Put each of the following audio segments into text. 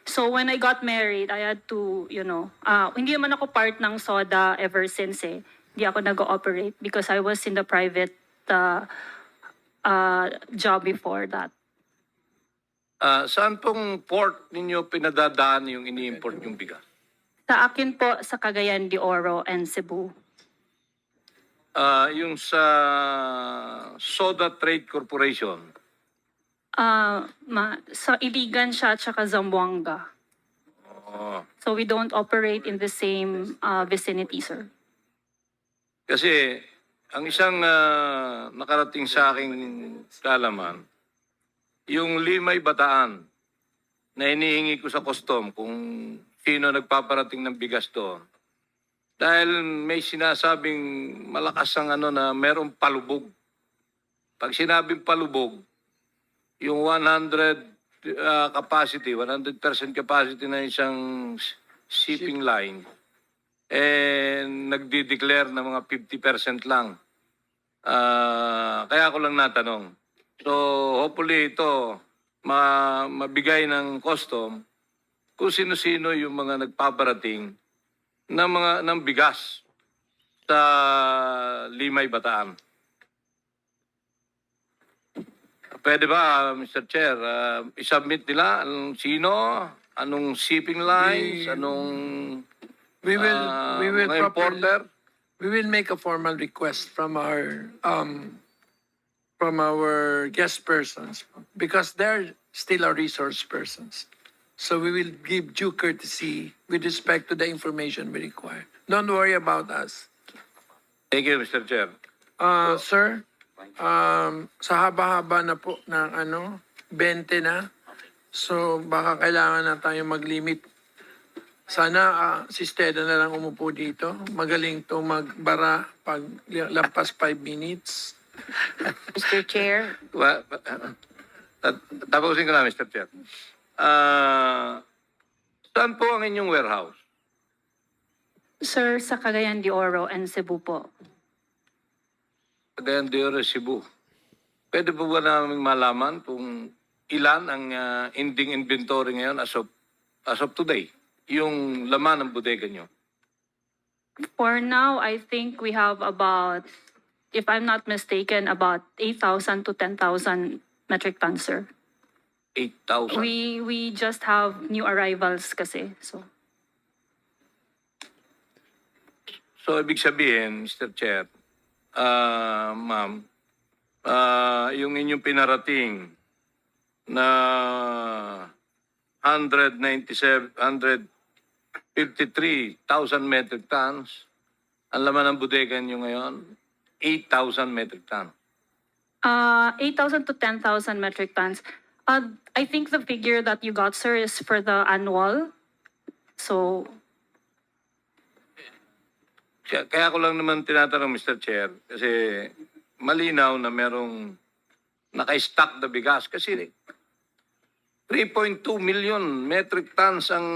So when I got married, I had to, hindi naman ako part ng SODA ever since eh. Hindi ako nag-ooperate because I was in the private job before that. Saan pong port ninyo pinadadaan yung ini-import yung bigas? Sa akin po, sa Cagayan de Oro and Cebu. Yung sa Soda Trade Corporation, Sa Iligan siya at saka Zamboanga. oh, So we don't operate in the same vicinity, sir. kasi ang isang nakarating sa aking kalaman, yung Limay Bataan na hinihingi ko sa custom kung sino nagpaparating ng bigas doon. Dahil may sinasabing malakas ang na merong palubog. Pag sinabing palubog, yung 100 capacity, 100% capacity na isang shipping line, nagdi-declare na mga 50% lang. Kaya ko lang natanong. So, hopefully ito, mabigay ng custom kung sino-sino yung mga nagpaparating ng bigas sa Limay Bataan. Pwede ba, Mr. Chair, isubmit nila anong shipping lines, We will mga importer? we will make a formal request from our guest persons because they're still our resource persons. So we will give due courtesy with respect to the information we require. Don't worry about us. Thank you, Mr. Chair. Sir, sa haba-haba na po ng 20 na. So baka kailangan na tayo mag-limit. Sana si Stella na lang umupo dito. Magaling to magbara pag lampas 5 minutes. Mr. Chair, Tapusin ko na, Mr. Chair. Saan po ang inyong warehouse? Sir, sa Cagayan de Oro and Cebu po. Cagayan de Oro, Cebu. Pwede po ba namin malaman kung ilan ang ending inventory ngayon as of today? Yung laman ng bodega nyo? For now, I think we have about, if I'm not mistaken, about 8,000 to 10,000 metric tons, sir. 8,000. We just have new arrivals kasi. So, ibig sabihin, Mr. Chair, ma'am, yung inyong pinarating na 153,000 metric tons, ang laman ng bodega nyo ngayon, 8,000 metric tons. 8,000 to 10,000 metric tons. I think the figure that you got, sir, is for the annual. So, Kaya ko lang naman tinatanong, Mr. Chair, kasi malinaw na merong naka-stock na bigas. Kasi 3.2 million metric tons ang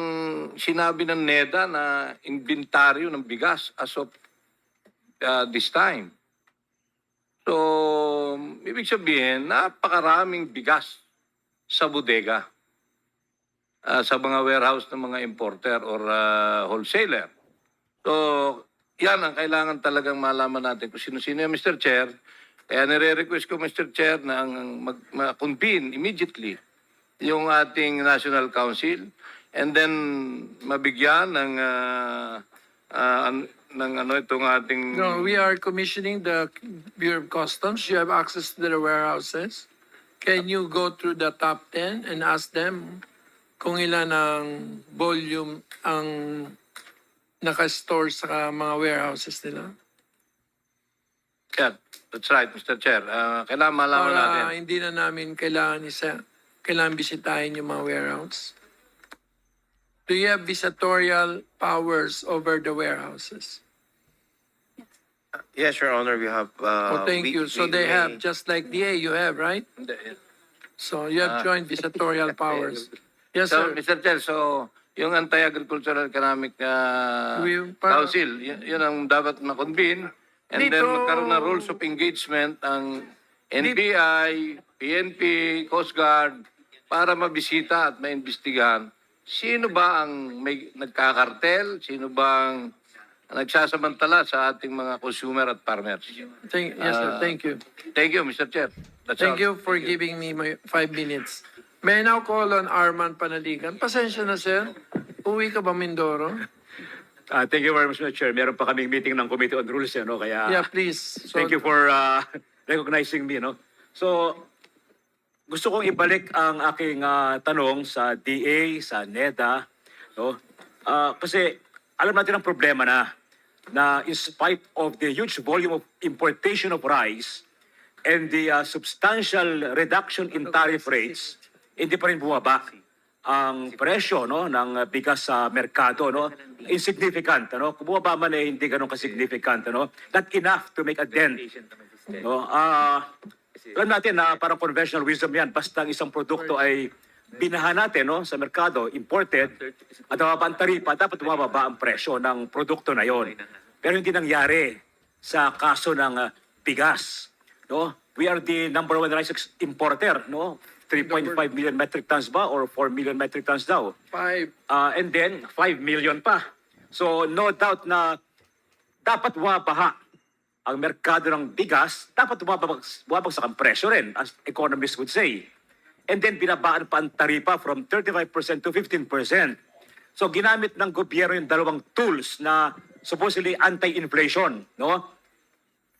sinabi ng NEDA na inventaryo ng bigas as of this time. So, ibig sabihin, napakaraming bigas sa bodega, sa mga warehouse ng mga importer or wholesaler. So, yan ang kailangan talagang malaman natin kung sino-sino yan, Mr. Chair. Kaya nire-request ko, Mr. Chair, na mag-convene immediately yung ating National Council and then mabigyan ng itong ating... No, we are commissioning the Bureau of Customs. You have access to their warehouses. Can you go through the top 10 and ask them kung ilan ang volume ang naka-store sa mga warehouses nila? Yeah, that's right, Mr. Chair. Kailangan malaman natin. Para hindi na namin kailangan bisitahin yung mga warehouse. Do you have visitorial powers over the warehouses? Yes, Your Honor, we have. Oh, thank you. So they have, just like DA, you have, right? So you have joint visitorial powers. Yes, So, sir. Mr. Chair, so yung Anti-Agricultural Economic Council, yun ang dapat na-convene and then Dito- magkaroon ng rules of engagement ang NBI, PNP, Coast Guard, para mabisita at maimbestigahan sino ba ang may nagkakartel, sino ba ang nagsasamantala sa ating mga consumer at farmers. Yes, sir. Thank you. Thank you, Mr. Chair. That's Thank all. you for giving me my 5 minutes. May I now call on Arman Panaligan. Pasensya na, sir. Uwi ka ba, Mindoro? Thank you very much, Mr. Chair. Meron pa kaming meeting ng Committee on Rules, no? Kaya Yeah, please. So, thank you for recognizing me, no? So, gusto kong ibalik ang aking tanong sa DA, sa NEDA, no? Kasi alam natin ang problema na in spite of the huge volume of importation of rice and the substantial reduction in tariff rates, hindi pa rin bumaba ang presyo, no, ng bigas sa merkado, no? Insignificant, no? Kung bumaba man eh, hindi ganun ka-significant, no? Not enough to make a dent, no? Alam natin na parang conventional wisdom yan, basta ang isang produkto ay binahan natin, no, sa merkado, imported, at mababa ang taripa, dapat bumababa ang presyo ng produkto na yon. Pero hindi nangyari sa kaso ng bigas, no? We are the number one rice importer, no? 3.5 million metric tons ba or 4 million metric tons daw? 5. And then 5 million pa. So no doubt na dapat bumabaha ang merkado ng bigas, dapat bumabagsak ang presyo rin, as economists would say. And then binabaan pa ang taripa from 35% to 15%. So ginamit ng gobyerno yung dalawang tools na supposedly anti-inflation, no?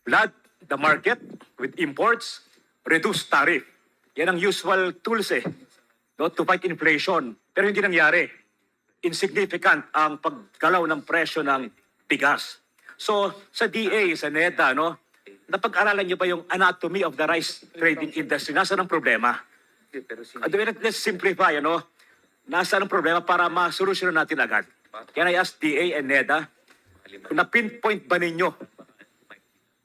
Flood the market with imports, reduce tariff. Yan ang usual tools no, to fight inflation. Pero hindi nangyari. Insignificant ang paggalaw ng presyo ng bigas. So sa DA, sa NEDA, no, napag-aralan niyo ba yung anatomy of the rice trading industry? Nasaan ang problema? Let's simplify, ano? Nasaan ang problema para masolusyonan natin agad? Can I ask DA and NEDA, na-pinpoint ba ninyo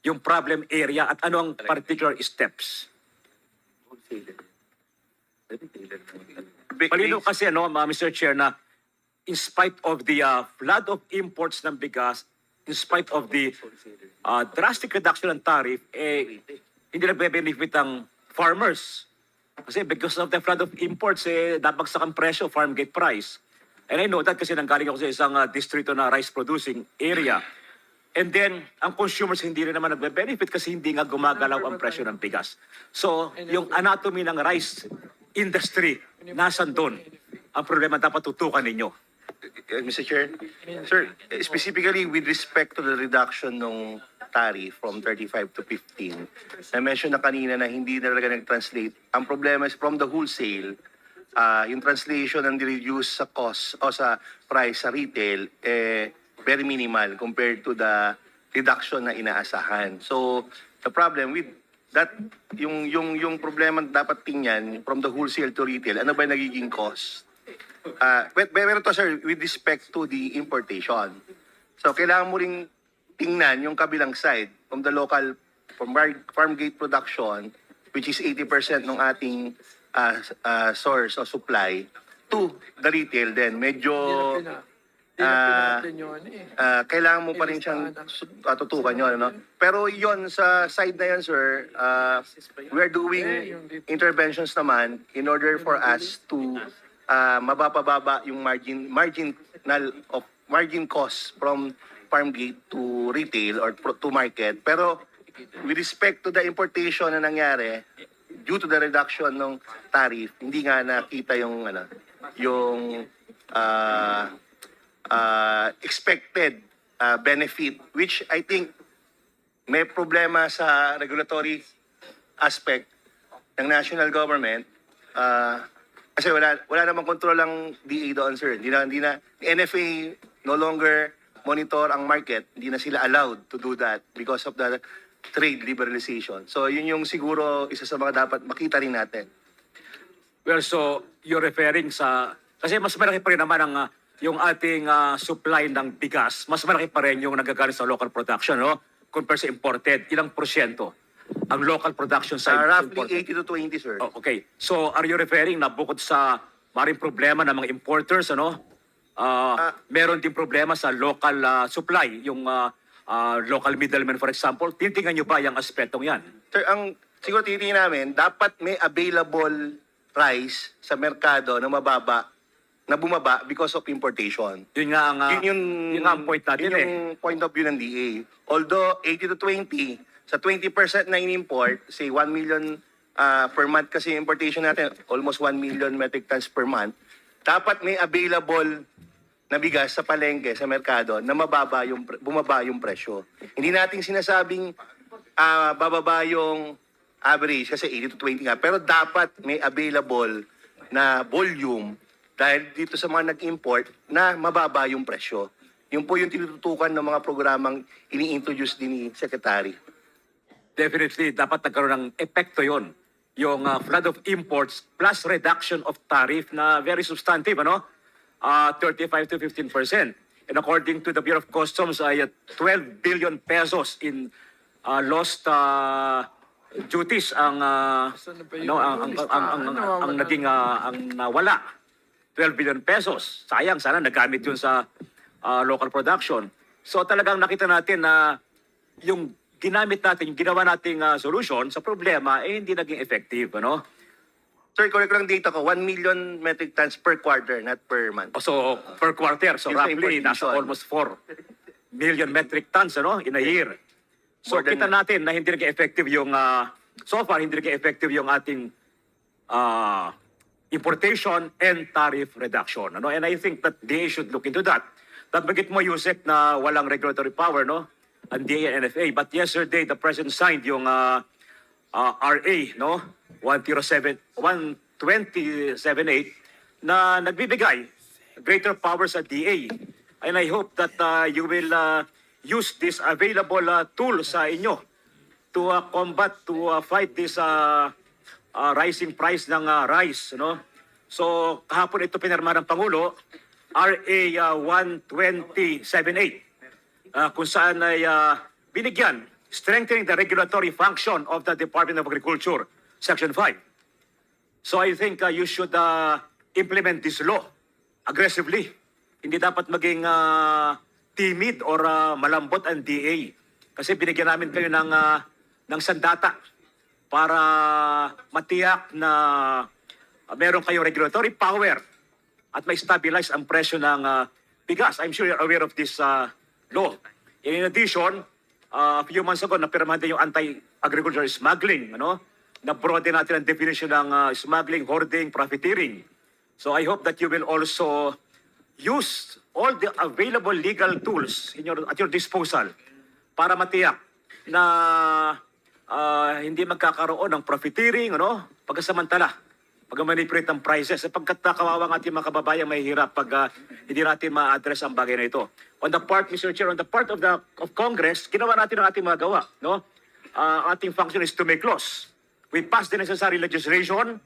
yung problem area at ano ang particular steps? Palino kasi, ano, Mr. Chair, na in spite of the flood of imports ng bigas, in spite of the drastic reduction ng tariff, hindi nagbe-benefit ang farmers. Kasi because of the flood of imports, nabagsak ang presyo, farm gate price. And I know that kasi nanggaling ako sa isang distrito na rice producing area. And then, ang consumers hindi rin naman nagbe-benefit kasi hindi nga gumagalaw ang presyo ng bigas. So, yung anatomy ng rice industry, nasan doon? Ang problema dapat tutukan ninyo. Mr. Chair, sir, specifically with respect to the reduction ng tariff from 35 to 15, na-mention na kanina na hindi talaga nag-translate. Ang problema is from the wholesale, yung translation ng reduce sa cost o sa price sa retail, very minimal compared to the reduction na inaasahan. So, the problem with that, yung problema dapat tingnan from the wholesale to retail, ano ba yung nagiging cost? Pero to sir, with respect to the importation. So, kailangan mo ring tingnan yung kabilang side from the local, from farm gate production, which is 80% ng ating source of supply, to the retail then. Medyo kailangan mo pa rin siyang tutukan yun, no? Pero yon sa side na yan, sir, we are doing interventions naman in order for us to mabababa yung margin cost from farm gate to retail or to market. Pero with respect to the importation na nangyari, due to the reduction ng tariff, hindi nga nakita yung expected benefit, which I think may problema sa regulatory aspect ng national government. Kasi wala namang control ang DA doon, sir. Hindi na NFA no longer monitor ang market. Hindi na sila allowed to do that because of the trade liberalization. So yun yung siguro isa sa mga dapat makita rin natin. Well, so you're referring sa, kasi mas malaki pa rin naman ang yung ating supply ng bigas, mas malaki pa rin yung nagagaling sa local production, no? Compared sa imported, ilang porsyento ang local production side? Roughly imported? 80 to 20, sir. Oh, okay. So are you referring na bukod sa maring problema ng mga importers, ano? Meron din problema sa local supply, yung local middlemen, for example. Titingnan nyo ba yung aspetong yan? Sir, ang siguro titingnan namin, dapat may available rice sa merkado na mababa, na bumaba because of importation. Yun nga ang, Yun nga ang point natin yun yung point of view ng DA. Although 80 to 20, sa 20% na in-import, say 1 million per month kasi importation natin, almost 1 million metric tons per month, dapat may available na bigas sa palengke, sa merkado, na bumaba yung presyo. Hindi natin sinasabing bababa yung average kasi 80 to 20 nga, pero dapat may available na volume dahil dito sa mga nag-import na mababa yung presyo. Yun po yung tinututukan ng mga programang ini-introduce din ni Secretary. Definitely, dapat nagkaroon ng epekto yon. Yung flood of imports plus reduction of tariff na very substantive, 35 to 15%. And according to the Bureau of Customs, ay 12 billion pesos in lost duties ang naging ang nawala. 12 billion pesos. Sayang, sana nagamit yun sa local production. So talagang nakita natin na yung ginamit natin, yung ginawa nating solution sa problema, hindi naging effective, Sir, correct lang data ko, 1 million metric tons per quarter, not per month. So, per quarter, so Yung sa roughly, nasa importation. almost 4 million metric tons, in a year. So, More than kita natin na hindi naging effective yung, so far, hindi naging effective yung ating importation and tariff reduction. And I think that DA should look into that. Bagit mo, Yusek, na walang regulatory power, ang DA and NFA. But yesterday, the President signed yung RA, 127.8 na nagbibigay greater power sa DA. And I hope that you will use this available tool sa inyo to combat, to fight this rising price ng rice. So kahapon ito pinirma ng Pangulo, RA 12078, kung saan ay binigyan strengthening the regulatory function of the Department of Agriculture, Section 5. So I think you should implement this law aggressively. Hindi dapat maging timid or malambot ang DA. Kasi binigyan namin kayo ng sandata para matiyak na meron kayong regulatory power at ma-stabilize ang presyo ng bigas. I'm sure you're aware of this law. In addition, a few months ago, napirmahan din yung anti-agricultural smuggling, Na-broaden natin ang definition ng smuggling, hoarding, profiteering. So I hope that you will also use all the available legal tools at your disposal para matiyak na hindi magkakaroon ng profiteering, pagkasamantala, pag-manipulate ng prices, sapagkat kawawa ang ating mga kababayan mahihirap pag hindi natin ma-address ang bagay na ito. On the part, Mr. Chair, on the part of Congress, ginawa natin ang ating mga gawa, ating function is to make laws. We pass the necessary legislation.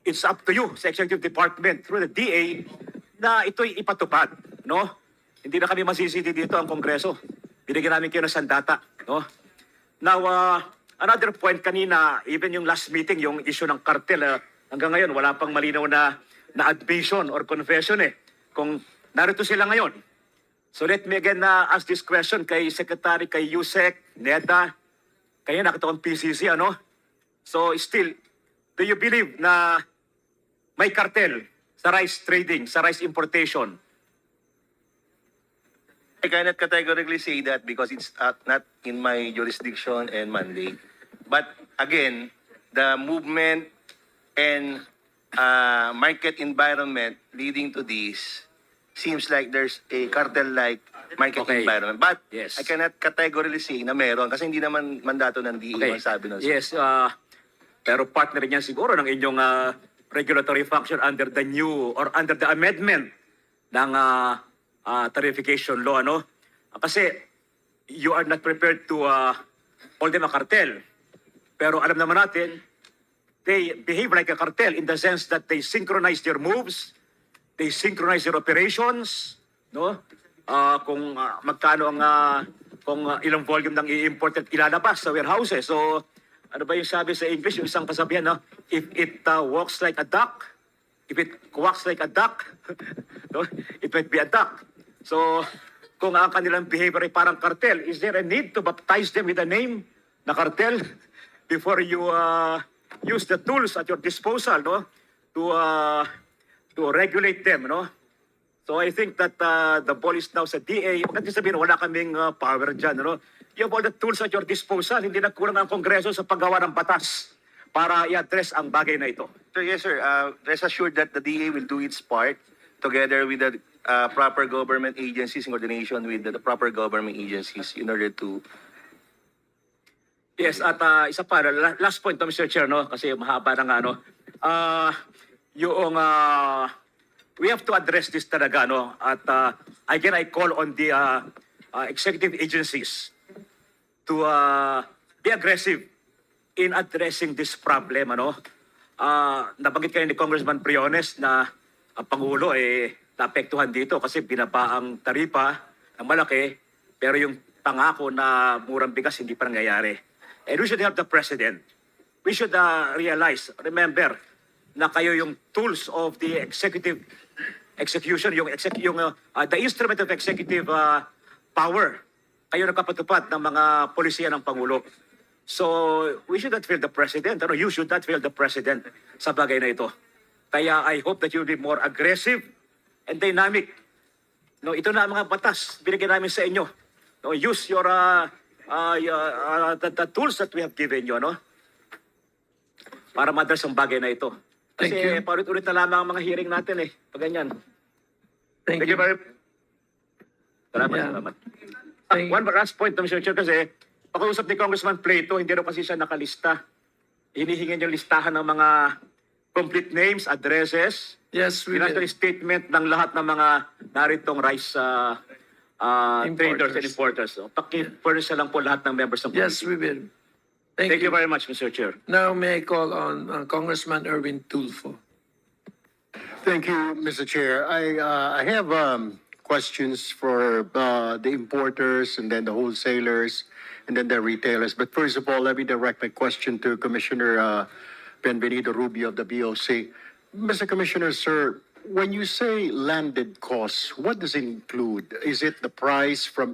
It's up to you sa Executive Department through the DA na ito'y ipatupad, Hindi na kami masisisi dito ang Kongreso. Binigyan namin kayo ng sandata, Now, another point kanina, even yung last meeting, yung issue ng cartel, hanggang ngayon, wala pang malinaw na admission or confession kung narito sila ngayon. So let me again ask this question kay Secretary, kay Yusek, NEDA, kayo nakatawang PCC, So still, do you believe na may cartel sa rice trading, sa rice importation? I cannot categorically say that because it's not in my jurisdiction and mandate. But again, the movement and market environment leading to this seems like there's a cartel-like market Okay. environment. But Yes. I cannot categorically say na meron kasi hindi naman mandato ng DA magsabi nun. Yes, pero partner niya siguro ng inyong regulatory function under the new or under the amendment ng tarification law, Kasi you are not prepared to call them a cartel. Pero alam naman natin, they behave like a cartel in the sense that they synchronize their moves, they synchronize their operations, kung magkano ang kung ilang volume ng i-import at ilalabas sa warehouses. So ano ba yung sabi sa English, yung isang kasabihan, if it walks like a duck, if it quacks like a duck, it might be a duck. So kung ang kanilang behavior ay parang cartel, is there a need to baptize them with a name na cartel before you use the tools at your disposal, no, to regulate them, no. So I think that the ball is now sa DA. Huwag natin sabihin, wala kaming power dyan, no. You have all the tools at your disposal. Hindi na kulang ang Kongreso sa paggawa ng batas para i-address ang bagay na ito. So yes, sir. Rest assured that the DA will do its part together with the proper government agencies in coordination with the proper government agencies in order to. Yes, at isa pa, last point to, Mr. Chair, no, kasi mahaba na nga, no. Yung, we have to address this talaga, no, at again, I call on the executive agencies to be aggressive in addressing this problem, ano. Nabanggit kayo ni Congressman Briones na ang Pangulo naapektuhan dito kasi binaba ang taripa ng malaki, pero yung pangako na murang bigas hindi pa nangyayari. And we should help the President. We should realize, remember, na kayo yung tools of the executive execution, the instrument of executive power. Kayo nagpapatupad ng mga polisiya ng Pangulo. So, we should not fail the President. Ano, you should not fail the President sa bagay na ito. Kaya I hope that you will be more aggressive and dynamic. No, ito na ang mga batas binigyan namin sa inyo. No, use your the tools that we have given you, no? Para ma-address ang bagay na ito. Thank Kasi you. paulit-ulit na lamang ang mga hearing natin pag ganyan. Thank you. very much. Salamat, Yeah. salamat. Thank- One last point, Mr. Chair, kasi pakiusap ni Congressman Plato, hindi raw kasi siya nakalista. Hinihingin yung listahan ng mga complete names, addresses, Yes, we financial will. statement ng lahat ng mga naritong rice traders and importers. So, paki-furnish na lang po lahat ng members ng Yes, committee. we will. Thank you very much, Mr. Chair. Now may I call on Congressman Erwin Tulfo. Thank you, Mr. Chair. I have questions for the importers and then the wholesalers and then the retailers. But first of all, let me direct my question to Commissioner Benvenido Rubio of the BOC. Mr. Commissioner, sir, when you say landed costs, what does it include? Is it the price from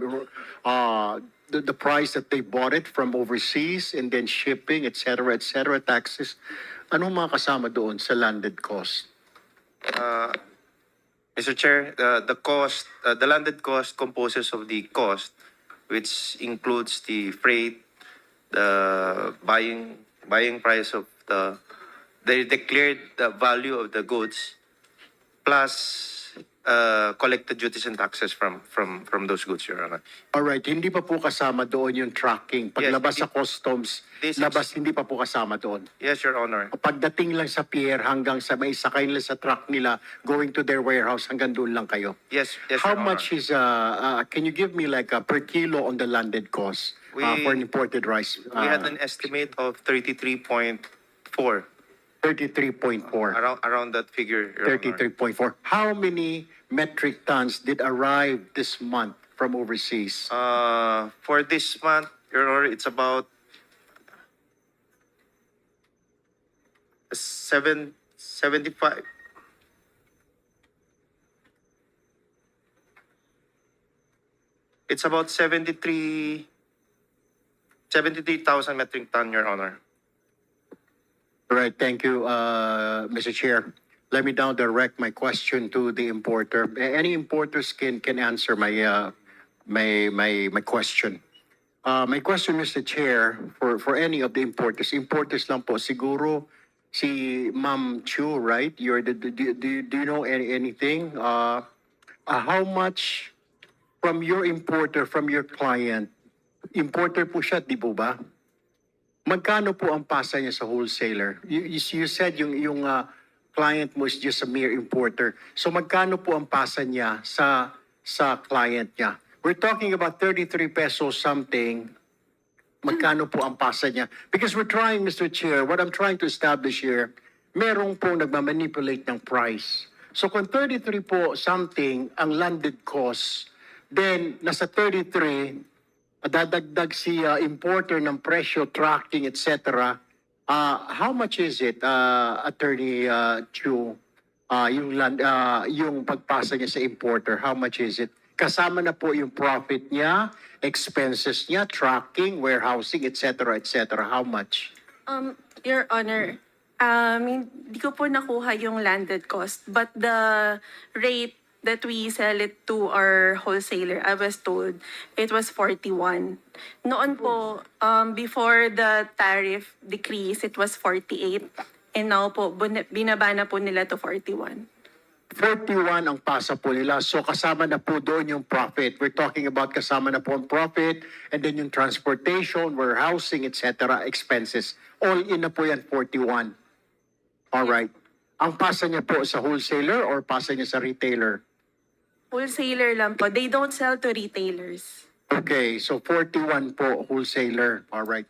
the price that they bought it from overseas and then shipping, et cetera, taxes? Ano mga kasama doon sa landed cost? Mr. Chair, the landed cost composes of the cost, which includes the freight, the buying price of the declared value of the goods, plus collected duties and taxes from those goods, Your Honor. Alright, hindi pa po kasama doon yung tracking. Paglabas sa Yes, customs, this is- labas hindi pa po kasama doon. Yes, Your Honor. Pagdating lang sa pier hanggang sa may sakay nila sa truck nila, going to their warehouse, hanggang doon lang kayo. Yes, How Your Honor. much is, can you give me like per kilo on the landed cost for an imported rice? We had an estimate of 33.4, 33.4. around that figure, Your Honor. 33.4. How many metric tons did arrive this month from overseas? For this month, Your Honor, it's about 75. It's about 73,000 metric ton, Your Honor. All right, thank you, Mr. Chair. Let me now direct my question to the importer. Any importers can answer my question. My question, Mr. Chair, for any of the importers lang po, siguro si Ma'am Chu, right? Do you know anything? How much from your importer, from your client, importer po siya, di po ba? Magkano po ang pasa niya sa wholesaler? You said yung client mo is just a mere importer. So magkano po ang pasa niya sa client niya? We're talking about 33 pesos something. Magkano po ang pasa niya? Because we're trying, Mr. Chair, what I'm trying to establish here, merong po nagmamanipulate ng price. So kung 33 po something ang landed cost, then nasa 33, dadagdag si importer ng presyo, tracking, etc. How much is it, Attorney Chu, yung pagpasa niya sa importer? How much is it? Kasama na po yung profit niya, expenses niya, tracking, warehousing, etc. How much? Your Honor, hindi ko po nakuha yung landed cost, but the rate that we sell it to our wholesaler, I was told it was 41. Noon po, before the tariff decrease, it was 48. And now po, binaba na po nila to 41. 41 ang pasa po nila. So kasama na po doon yung profit. We're talking about kasama na po ang profit and then yung transportation, warehousing, etc. expenses. All in na po yan, 41. Alright. Ang pasa niya po sa wholesaler or pasa niya sa retailer? Wholesaler lang po. They don't sell to retailers. Okay, so 41 po wholesaler. Alright.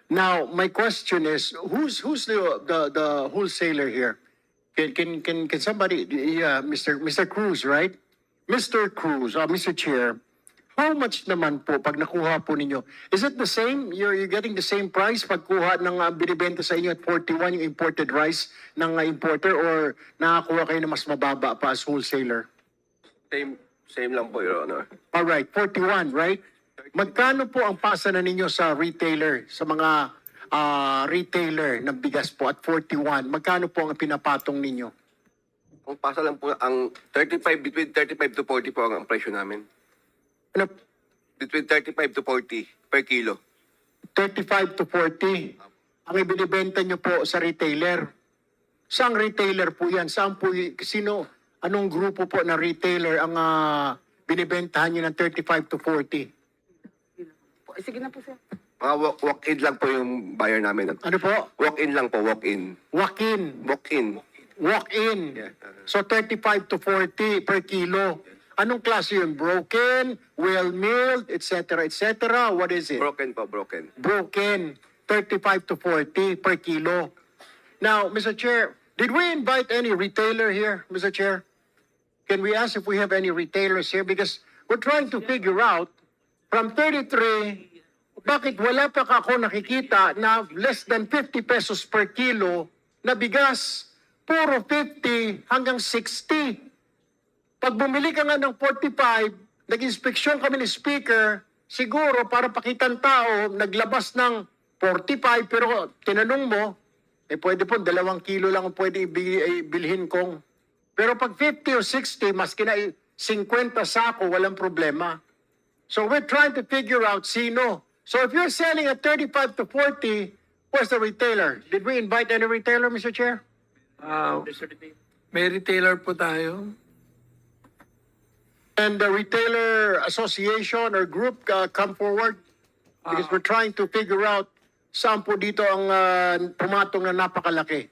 Now, my question is, who's the wholesaler here? Can somebody, yeah, Mr. Cruz, right? Mr. Cruz, Mr. Chair, how much naman po pag nakuha po ninyo? Is it the same? You're getting the same price pag kuha ng binibenta sa inyo at 41 yung imported rice ng importer or nakakuha kayo na mas mababa pa as wholesaler? Same lang po, Your Honor. Alright, 41, right? Magkano po ang pasa na ninyo sa retailer, sa mga retailer ng bigas po at 41? Magkano po ang pinapatong ninyo? Ang pasa lang po, ang 35, between 35 to 40 po ang presyo namin. Ano, Between 35 to 40 per kilo. 35 to 40 ang ibinibenta nyo po sa retailer. Saang retailer po yan? Saan po, anong grupo po na retailer ang binibentahan nyo ng 35 to 40? Sige na po, sir. Mga walk-in lang po yung buyer namin. Ano po? Walk-in lang po, walk-in. Walk-in. Walk-in. Walk-in. Yeah. So 35 to 40 per kilo. Anong klase yun? Broken, well-milled, etc., etc.? What is it? Broken po, broken. Broken. 35 to 40 per kilo. Now, Mr. Chair, did we invite any retailer here, Mr. Chair? Can we ask if we have any retailers here? Because we're trying to figure out from 33, bakit wala pa ako nakikita na less than 50 pesos per kilo na bigas? Puro 50 hanggang 60. Pag bumili ka nga ng 45, nag-inspeksyon kami ni Speaker, siguro para pakitan tao, naglabas ng 45, pero tinanong mo, pwede po 2 kilo lang ang pwede bilhin kong. Pero pag 50 o 60, maski na 50 sako, walang problema. So we're trying to figure out sino. So if you're selling at 35 to 40, where's the retailer? Did we invite any retailer, Mr. Chair? May retailer po tayo. And the retailer association or group come forward? Because we're trying to figure out saan po dito ang pumatong na napakalaki.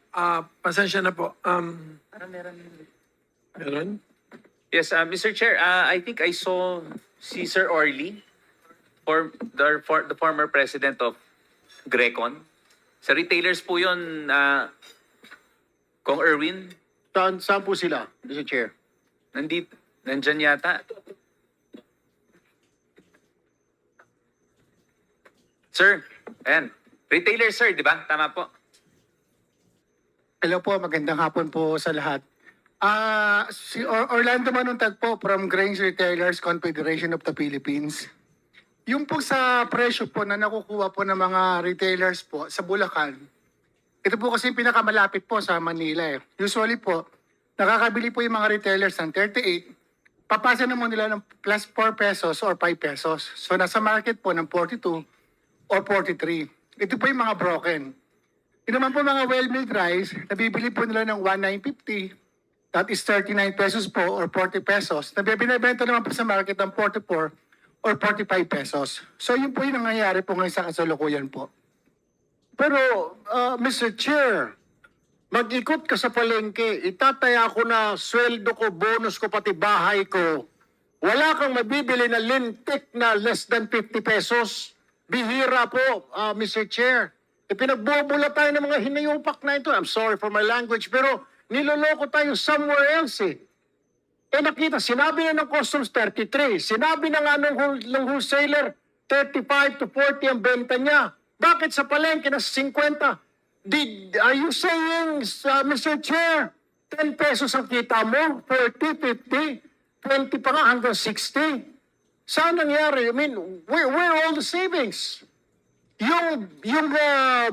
Pasensya na po. Meron? Yes, Mr. Chair, I think I saw si Sir Orly, the former president of Grecon. Sa retailers po yun, Kong Erwin, Saan po sila, Mr. Chair? nandyan yata. Sir, ayan. Retailer, sir, di ba? Tama po. Hello po, magandang hapon po sa lahat. Si Orlando Manuntag po from Grains Retailers Confederation of the Philippines. Yung po sa presyo po na nakukuha po ng mga retailers po sa Bulacan, ito po kasi yung pinakamalapit po sa Manila eh. Usually po, nakakabili po yung mga retailers ng 38, papasa naman nila ng plus 4 pesos or 5 pesos. So nasa market po ng 42 or 43. Ito po yung mga broken. Yung naman po mga well-milled rice, nabibili po nila ng 1,950. That is 39 pesos po or 40 pesos. Nabibinibenta naman po sa market ng 44 or 45 pesos. So yun po yung nangyayari po ngayon sa kasalukuyan po. Pero, Mr. Chair, mag-ikot ka sa palengke, itataya ko na sweldo ko, bonus ko, pati bahay ko. Wala kang mabibili na lintik na less than 50 pesos. Bihira po, Mr. Chair. Pinagbubula tayo ng mga hinayupak na ito. I'm sorry for my language, pero niloloko tayo somewhere else eh. Nakita, sinabi na ng customs 33, sinabi na nga ng wholesaler 35 to 40 ang benta niya. Bakit sa palengke na 50? Are you saying, Mr. Chair, 10 pesos ang kita mo, 40, 50, 20 pa nga hanggang 60? Saan nangyari? I mean, where are all the savings?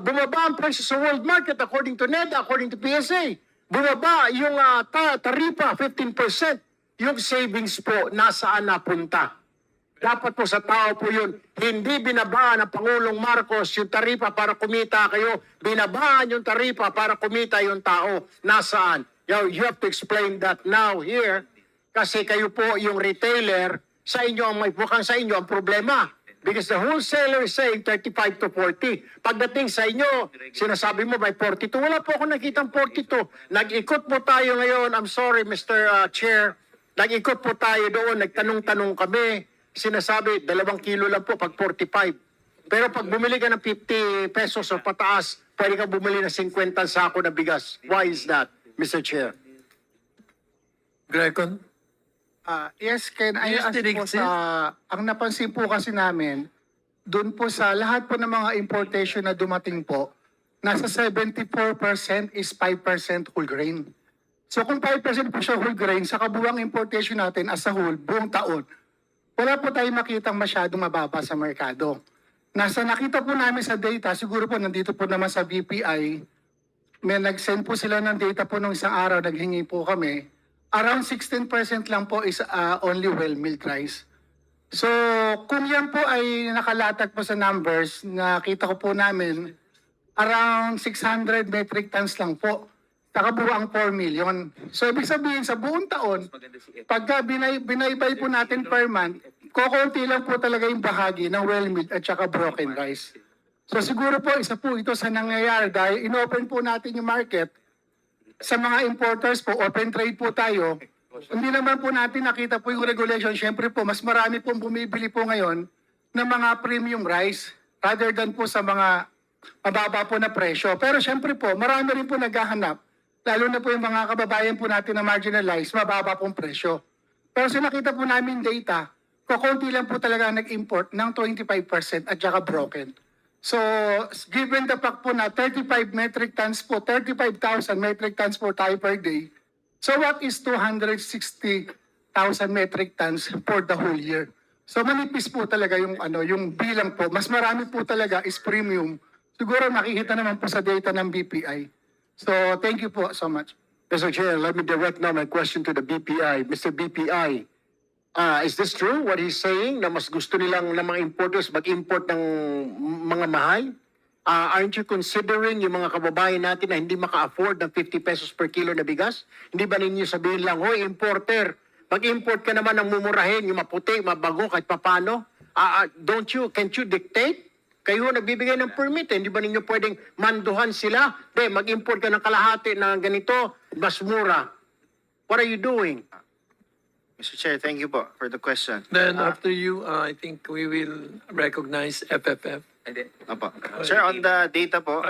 bumaba ang presyo sa world market according to NEDA, according to PSA. Bumaba yung taripa 15%. Yung savings po nasaan napunta? Dapat po sa tao po yun, hindi binabaan ng Pangulong Marcos yung taripa para kumita kayo, binabaan yung taripa para kumita yung tao. Nasaan? You have to explain that now here, kasi kayo po yung retailer, sa inyo ang mukhang sa inyo ang problema. Because the wholesaler is saying 35 to 40. Pagdating sa inyo, sinasabi mo may 42. Wala po ako nakitang 42. Nag-ikot po tayo ngayon. I'm sorry, Mr. Chair. Nag-ikot po tayo doon. Nagtanong-tanong kami. Sinasabi, 2 kilo lang po pag 45. Pero pag bumili ka ng 50 pesos o pataas, pwede ka bumili ng 50 sako na bigas. Why is that, Mr. Chair? Grecon? Yes, Ken, I Yes, ask po Direk, ang napansin po kasi namin, doon po sa lahat po ng mga importation na dumating po, nasa 74% is 5% whole grain. So kung 5% po siya whole grain, sa kabuuang importation natin as a whole, buong taon, wala po tayong makitang masyadong mababa sa merkado. Nakita po namin sa data, siguro po nandito po naman sa BPI, may nag-send po sila ng data po nung isang araw, naghingi po kami, around 16% lang po is only well-milled rice. So, kung yan po ay nakalatag po sa numbers, nakita ko po namin, around 600 metric tons lang po. Nakabuang 4 million. So, ibig sabihin, sa buong taon, pagka binaybay po natin per month, kukunti lang po talaga yung bahagi ng well-milled at saka broken rice. So, siguro po, isa po ito sa nangyayari dahil inopen po natin yung market. Sa mga importers po, open trade po tayo. Hindi naman po natin nakita po yung regulation. Siyempre po, mas marami pong bumibili po ngayon ng mga premium rice rather than po sa mga mababa po na presyo. Pero siyempre po, marami rin po naghahanap. Lalo na po yung mga kababayan po natin na marginalized, mababa pong presyo. Pero sa nakita po namin data, kukunti lang po talaga nag-import ng 25% at saka broken. So, given the fact po na 35 metric tons po, 35,000 metric tons po tayo per day, so what is 260,000 metric tons for the whole year? So, manipis po talaga yung bilang po. Mas marami po talaga is premium. Siguro nakikita naman po sa data ng BPI. So, thank you po so much. Mr. Chair, let me direct now my question to the BPI. Mr. BPI, is this true what he's saying na mas gusto nilang ng mga importers mag-import ng mga mahal? Aren't you considering yung mga kababayan natin na hindi maka-afford ng 50 pesos per kilo na bigas? Hindi ba ninyo sabihin lang, hoy importer, mag-import ka naman ng mumurahin, yung maputi, mabago, kahit papano? Can't you dictate? Kayo nagbibigay ng permit, hindi ba ninyo pwedeng manduhan sila? Mag-import ka ng kalahati na ganito, mas mura. What are you doing? Mr. Chair, thank you po for the question. Then after you, I think we will recognize FFF. Opo. Sir, on the data po,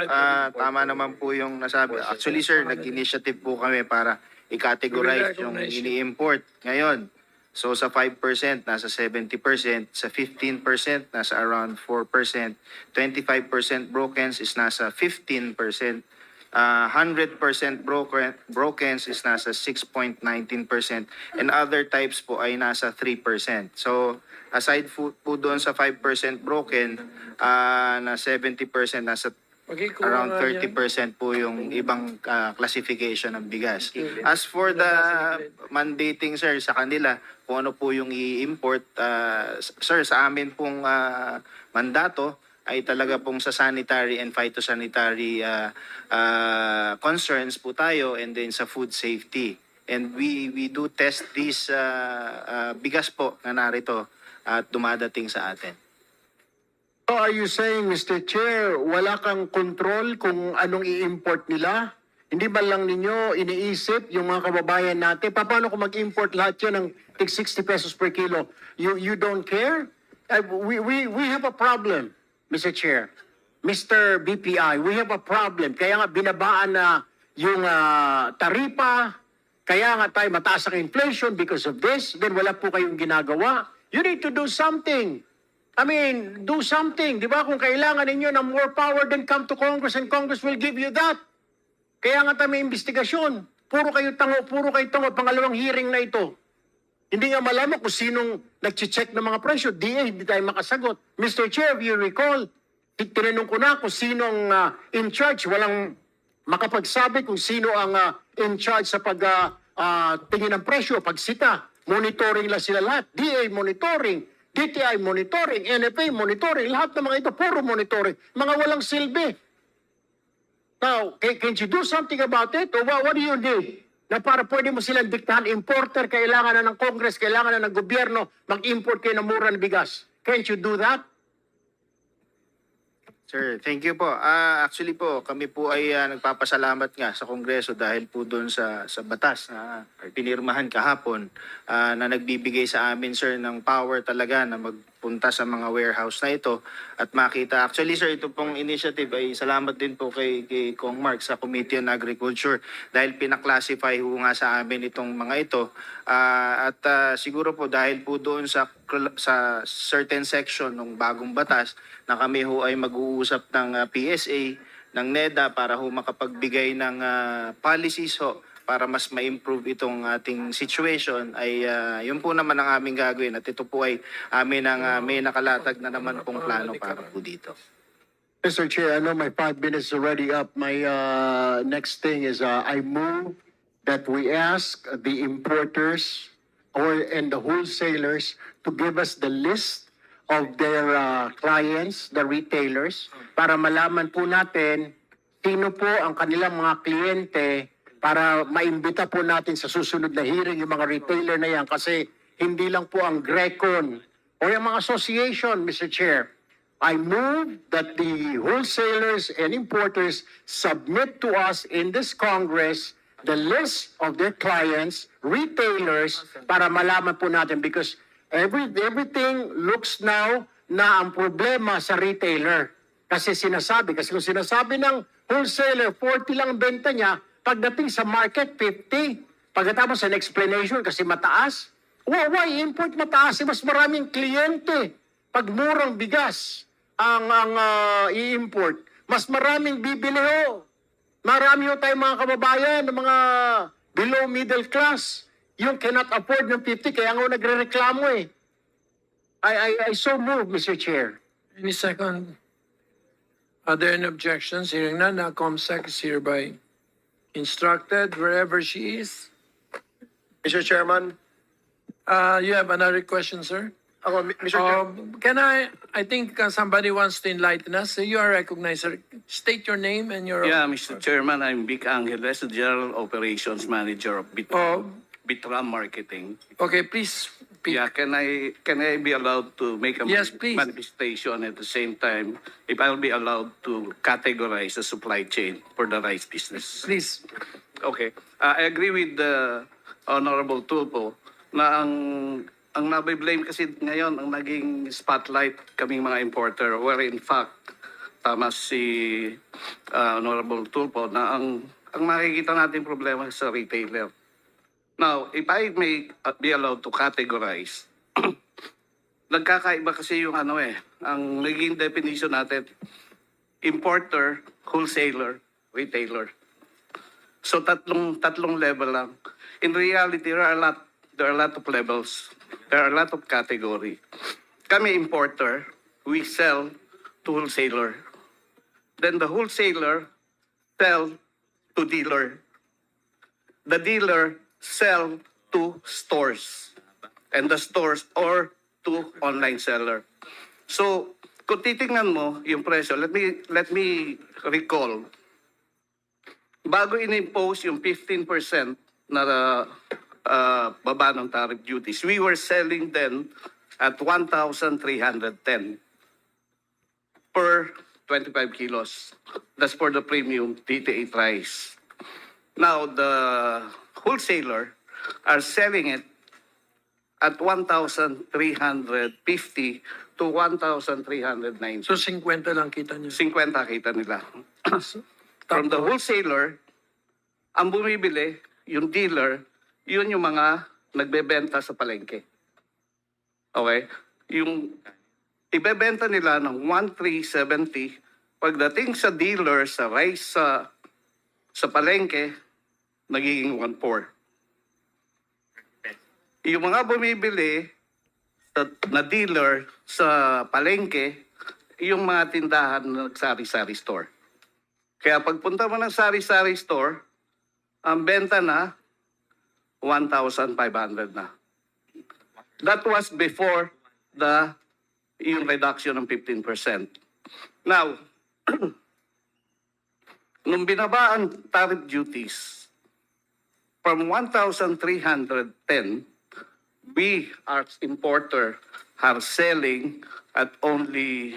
tama naman po yung nasabi. Actually, sir, nag-initiative po kami para i-categorize yung ini-import ngayon. So sa 5%, nasa 70%, sa 15%, nasa around 4%, 25% brokens is nasa 15%, 100% brokens is nasa 6.19%, and other types po ay nasa 3%. So aside po doon sa 5% broken, na 70%, nasa around 30% po yung ibang classification ng bigas. As for the mandating, sir, sa kanila, kung ano po yung i-import, sir, sa amin pong mandato ay talaga pong sa sanitary and phytosanitary concerns po tayo, and then sa food safety. And we do test these bigas po na narito at dumadating sa atin. So are you saying, Mr. Chair, wala kang control kung anong i-import nila? Hindi ba lang ninyo iniisip yung mga kababayan natin? Paano kung mag-import lahat yan ng 60 pesos per kilo? You don't care? We have a problem, Mr. Chair. Mr. BPI, we have a problem. Kaya nga binabaan na yung taripa, kaya nga tayo mataas ang inflation because of this, then wala po kayong ginagawa. You need to do something. I mean, do something. Di ba? Kung kailangan ninyo ng more power, then come to Congress and Congress will give you that. Kaya nga tayo may investigasyon. Puro kayo tango, pangalawang hearing na ito. Hindi nga malaman kung sinong nag-check ng mga presyo. DA, hindi tayo makasagot. Mr. Chair, if you recall, tinanong ko na kung sino ang in charge. Walang makapagsabi kung sino ang in charge sa tingin ng presyo, pagsita. Monitoring lang sila lahat. DA monitoring, DTI monitoring, NFA monitoring, lahat ng mga ito, puro monitoring. Mga walang silbi. Now, can you do something about it? Or what do you need? Na para pwede mo silang diktahan, importer, kailangan na ng Congress, kailangan na ng gobyerno, mag-import kayo ng mura na bigas. Can't you do that? Sir, thank you po. Actually po, kami po ay nagpapasalamat nga sa Kongreso dahil po doon sa batas na pinirmahan kahapon na nagbibigay sa amin, sir, ng power talaga na magpunta sa mga warehouse na ito at makita. Actually, sir, ito pong initiative ay salamat din po kay Kong Mark sa Committee on Agriculture dahil pinaklasify ho nga sa amin itong mga ito. At siguro po dahil po doon sa certain section ng bagong batas na kami ho ay mag-uusap ng PSA, ng NEDA para ho makapagbigay ng policies ho para mas ma-improve itong ating situation ay yun po naman ang aming gagawin at ito po ay amin ang may nakalatag na naman pong plano para po dito. Mr. Chair, I know my 5 minutes is already up. My next thing is I move that we ask the importers and the wholesalers to give us the list of their clients, the retailers, para malaman po natin sino po ang kanilang mga kliyente para maimbita po natin sa susunod na hearing yung mga retailer na yan kasi hindi lang po ang Grecon o yung mga association, Mr. Chair. I move that the wholesalers and importers submit to us in this Congress the list of their clients, retailers, para malaman po natin because everything looks now na ang problema sa retailer. Kasi kung sinasabi ng wholesaler, 40 lang benta niya, pagdating sa market, 50. Pagkatapos an explanation kasi mataas. Why import mataas? Mas maraming kliyente. Pag murang bigas ang i-import, mas maraming bibili ho. Marami ho tayong mga kababayan, mga below middle class, yung cannot afford ng 50, kaya nga nagre-reklamo eh. I so move, Mr. Chair. Any second? Are there any objections? Hearing none, COMSEC is hereby instructed wherever she is. Mr. Chairman, You have another question, sir? Mr. Chair, Can I think somebody wants to enlighten us. You are recognized, sir. State your name and your... Yeah, Mr. Chairman, I'm Vic Angeles, the General Operations Manager of Bitram Marketing. Okay, please speak. Yeah, can I be allowed to make a Yes, please. manifestation at the same time, if I'll be allowed to categorize the supply chain for the rice business? Please. Okay. I agree with the Honorable Tulfo na ang nabiblame kasi ngayon, ang naging spotlight kaming mga importer, where in fact, tama si Honorable Tulfo, na ang makikita natin problema sa retailer. Now, if I may be allowed to categorize, nagkakaiba kasi yung ang naging definition natin, importer, wholesaler, retailer. So tatlong level lang. In reality, there are a lot of levels. There are a lot of category. Kami importer, we sell to wholesaler. Then the wholesaler sell to dealer. The dealer sell to stores. And the stores or to online seller. So, kung titingnan mo yung presyo, let me recall. Bago in-impose yung 15% na baba ng tariff duties, we were selling then at 1,310 per 25 kilos. That's for the premium DTA rice. Now, the wholesaler are selling it at 1,350 to 1,390. So 50 lang kita niyo. 50 kita nila. From the wholesaler, ang bumibili, yung dealer, yun yung mga nagbebenta sa palengke. Okay? Yung ibebenta nila ng 1,370, pagdating sa dealer, sa rice, sa palengke, nagiging 1,400. Yung mga bumibili na dealer sa palengke, yung mga tindahan ng sari-sari store. Kaya pagpunta mo ng sari-sari store, ang benta na 1,500 na. That was before yung reduction ng 15%. Now, nung binaba ang tariff duties from 1,310, we as importer are selling at only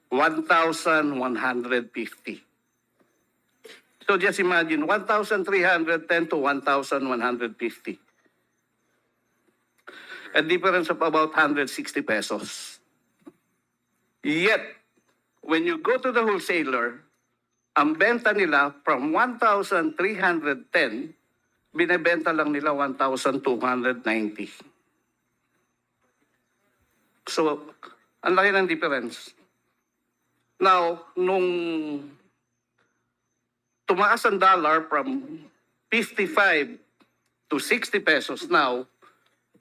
1,150. So just imagine, 1,310 to 1,150. A difference of about 160 pesos. Yet, when you go to the wholesaler, ang benta nila from 1,310, binebenta lang nila 1,290. So, ang laki ng difference. Now, nung tumaas ang dollar from 55 to 60 pesos now,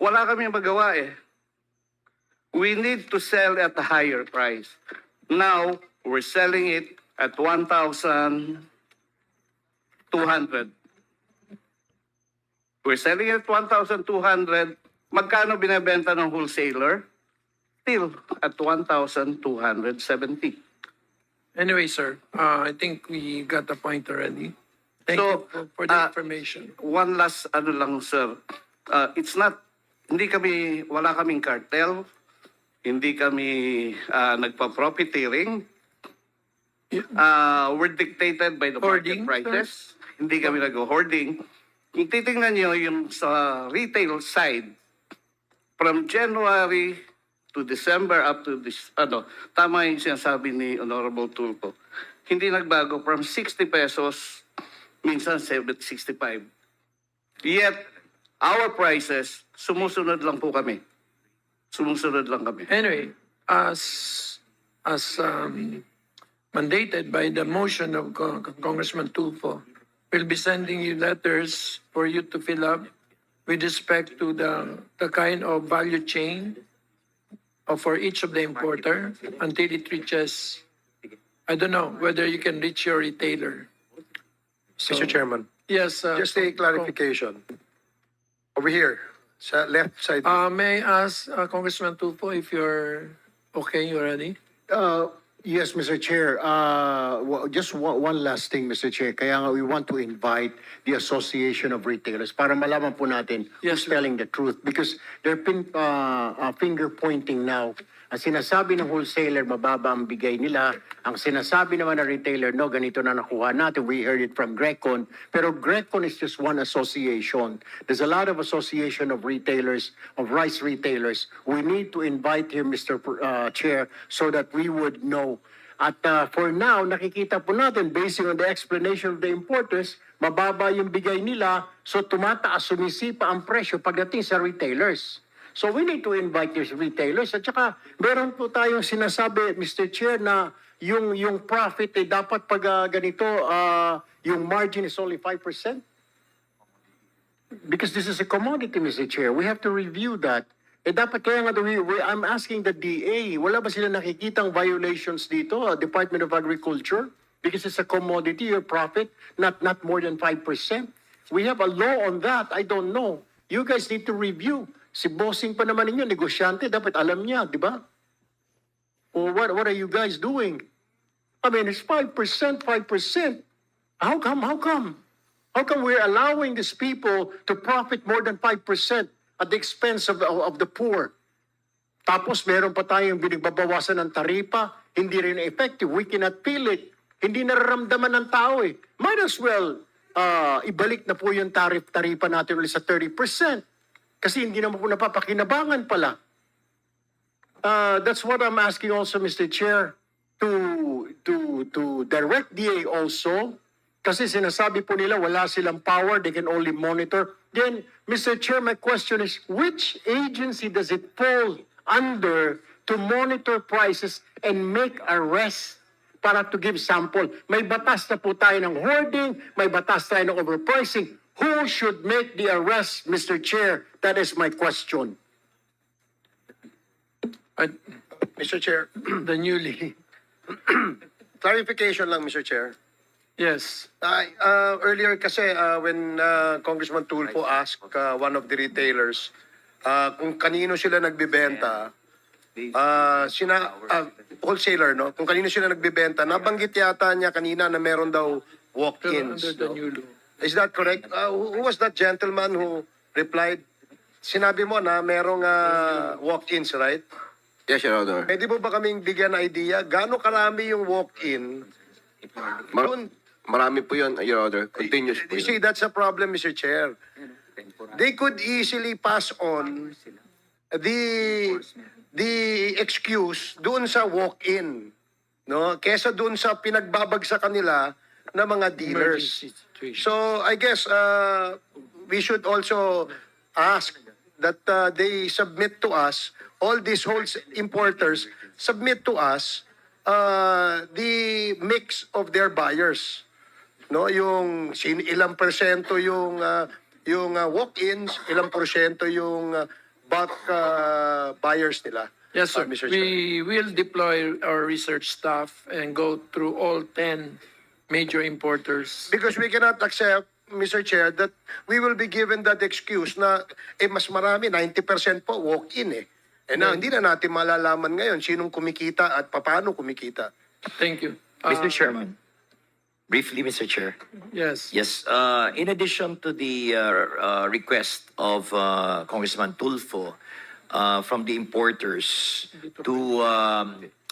wala kami magawa eh. We need to sell at a higher price. Now, we're selling it at 1,200. We're selling it at 1,200. Magkano binebenta ng wholesaler? Still at 1,270. Anyway, sir, I think we got the point already. Thank So, you for the information. One last ano lang, sir. It's not, wala kaming cartel. Hindi kami nagpa-profiteering. We're dictated by the Hoarding, market prices. Hindi kami nag-hoarding. Kung titingnan nyo yung sa retail side, from January to December up to this, tama yung sinasabi ni Honorable Tulfo. Hindi nagbago from 60 pesos, minsan 65. Yet, our prices, sumusunod lang po kami. Sumusunod lang kami. Anyway, as mandated by the motion of Congressman Tulfo, we'll be sending you letters for you to fill up with respect to the kind of value chain for each of the importer until it reaches, I don't know whether you can reach your retailer. So, Mr. Chairman, yes. just a clarification. Over here, sa left side. May I ask Congressman Tulfo if you're okay, you ready? Yes, Mr. Chair. Just one last thing, Mr. Chair. Kaya nga we want to invite the Association of Retailers para malaman po natin Yes, who's sir. telling the truth. Because they're finger pointing now. Ang sinasabi ng wholesaler, mababa ang bigay nila. Ang sinasabi naman ng retailer, no, ganito na nakuha natin. We heard it from Grecon. Pero Grecon is just one association. There's a lot of association of retailers, of rice retailers. We need to invite here, Mr. Chair, so that we would know. At for now, nakikita po natin, based on the explanation of the importers, mababa yung bigay nila, so tumataas, sumisipa ang presyo pagdating sa retailers. So we need to invite these retailers. At saka, meron po tayong sinasabi, Mr. Chair, na yung profit, dapat pag ganito, yung margin is only 5%. Because this is a commodity, Mr. Chair. We have to review that. Dapat kaya nga, I'm asking the DA, wala ba sila nakikitang violations dito, Department of Agriculture? Because it's a commodity, your profit, not more than 5%. We have a law on that. I don't know. You guys need to review. Si bossing pa naman ninyo, negosyante, dapat alam niya, di ba? Or what are you guys doing? I mean, it's 5%, 5%. How come? How come we're allowing these people to profit more than 5% at the expense of the poor? Tapos meron pa tayong binigbabawasan ng taripa, hindi rin effective. We cannot feel it. Hindi nararamdaman ng tao eh. Might as well ibalik na po yung taripa natin ulit sa 30%. Kasi hindi naman po napapakinabangan pala. That's what I'm asking also, Mr. Chair, to direct DA also. Kasi sinasabi po nila wala silang power, they can only monitor. Then, Mr. Chair, my question is, which agency does it fall under to monitor prices and make arrests para to give sample? May batas na po tayo ng hoarding, may batas tayo ng overpricing. Who should make the arrest, Mr. Chair? That is my question. Mr. Chair, the newly. clarification lang, Mr. Chair. Yes. Earlier kasi when Congressman Tulfo asked one of the retailers kung kanino sila nagbebenta, wholesaler, no? Kung kanino sila nagbebenta, nabanggit yata niya kanina na meron daw walk-ins. Under the No? new law. Is that correct? Who was that gentleman who replied? Sinabi mo na merong walk-ins, right? Yes, Your Honor. Pwede mo ba kaming bigyan ng idea gaano karami yung walk-in? Doon, Marami po yun, Your Honor. Continuous po you see, that's a problem, Mr. Chair. They could easily pass on the excuse doon sa walk-in, no? Kesa doon sa pinagbabagsakan nila ng mga dealers. Emergency situation. So I guess we should also ask that they submit to us, all these importers submit to us the mix of their buyers. No, yung ilang persyento yung walk-ins, ilang porsyento yung bulk buyers nila. Yes, sir. Mr. Chair. We will deploy our research staff and go through all 10 major importers. Because we cannot accept, Mr. Chair, that we will be given that excuse na mas marami, 90% po walk-in eh. Now, hindi na natin malalaman ngayon sinong kumikita at paano kumikita. Thank you. Mr. Chairman, briefly, Mr. Chair. Yes. Yes, in addition to the request of Congressman Tulfo from the importers to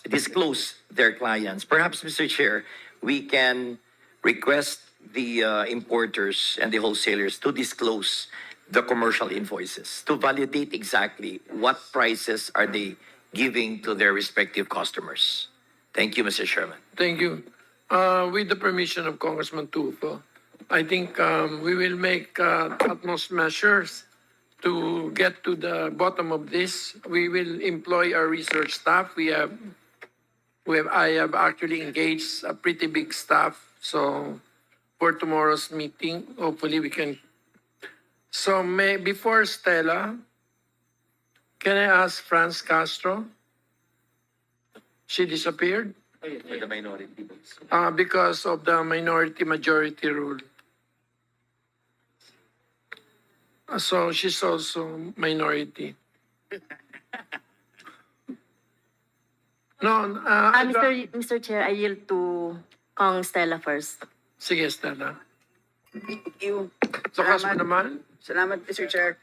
disclose their clients, perhaps, Mr. Chair, we can request the importers and the wholesalers to disclose the commercial invoices to validate exactly what prices are they giving to their respective customers. Thank you, Mr. Chairman. Thank you. With the permission of Congressman Tulfo, I think we will make utmost measures to get to the bottom of this. We will employ our research staff. I have actually engaged a pretty big staff. So for tomorrow's meeting, hopefully we can. So before Stella, can I ask Franz Castro? She disappeared? For the minority votes. Because of the minority-majority rule. So she's also minority. No, Mr. Chair, I yield to Kong Stella first. sige, Stella. Thank you. Sakas mo naman. Salamat, Mr. Chair.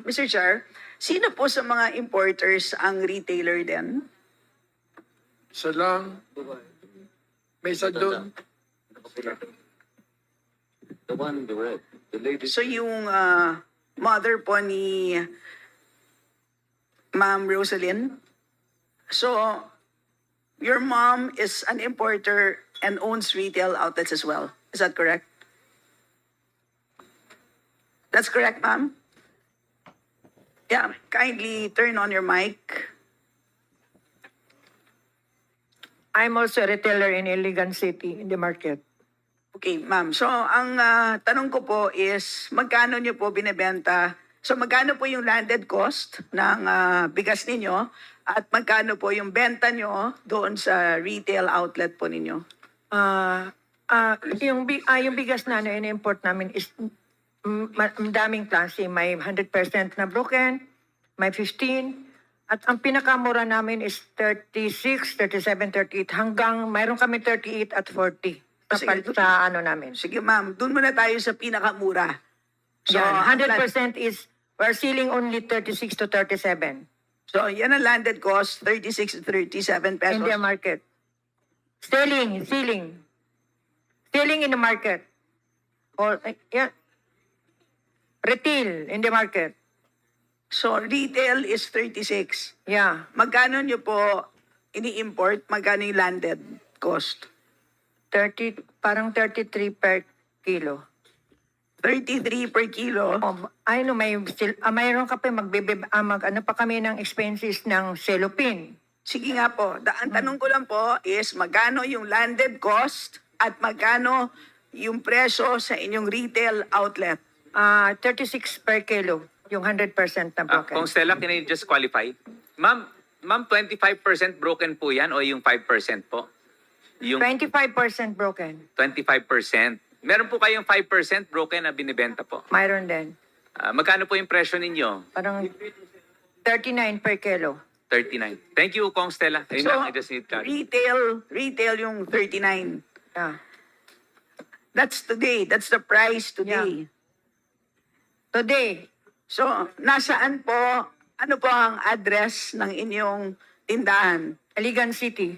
Mr. Chair, sino po sa mga importers ang retailer din? Isa lang. May isa doon. The one in the red. The lady. So yung mother po ni Ma'am Rosalyn. So your mom is an importer and owns retail outlets as well. Is that correct? That's correct, ma'am? Yeah, kindly turn on your mic. I'm also a retailer in Iligan City in the market. Okay, ma'am. So, ang tanong ko po is, magkano niyo po binebenta? So, magkano po yung landed cost ng bigas ninyo? At magkano po yung benta nyo doon sa retail outlet po ninyo? Yung bigas na in-import namin is daming klase. May 100% na broken, may 15, at ang pinakamura namin is 36, 37, 38, hanggang mayroon kami 38 at 40 sa ano namin. Sige, ma'am. Doon muna tayo sa pinakamura. So, Yan, 100% is, we're selling only 36 to 37 So, yan ang landed cost, 36 to 37 pesos. in the market. Selling in the market. Or, yeah. Retail in the market. So, retail is 36. Yeah. Magkano nyo po ini-import? Magkano yung landed cost? 30, parang 33 per kilo. 33 per kilo. I know, mayroon ka pa ano pa kami ng expenses ng cellophane. Sige nga po. Ang tanong ko lang po is magkano yung landed cost at magkano yung presyo sa inyong retail outlet? 36 per kilo, yung 100% na broken. Kung Stella, can I just qualify? Ma'am, Ma'am, 25% broken po yan o yung 5% po? Yung 25% broken. 25%. Meron po kayong 5% broken na binibenta po. Mayroon din. Magkano po yung presyo ninyo? Parang 39 per kilo. 39. Thank you, Kong Stella. Ayun So, lang, I just need clarity. retail yung 39. Yeah. That's today. That's the price today. Today, So, nasaan po, ano po ang address ng inyong tindahan? Iligan City.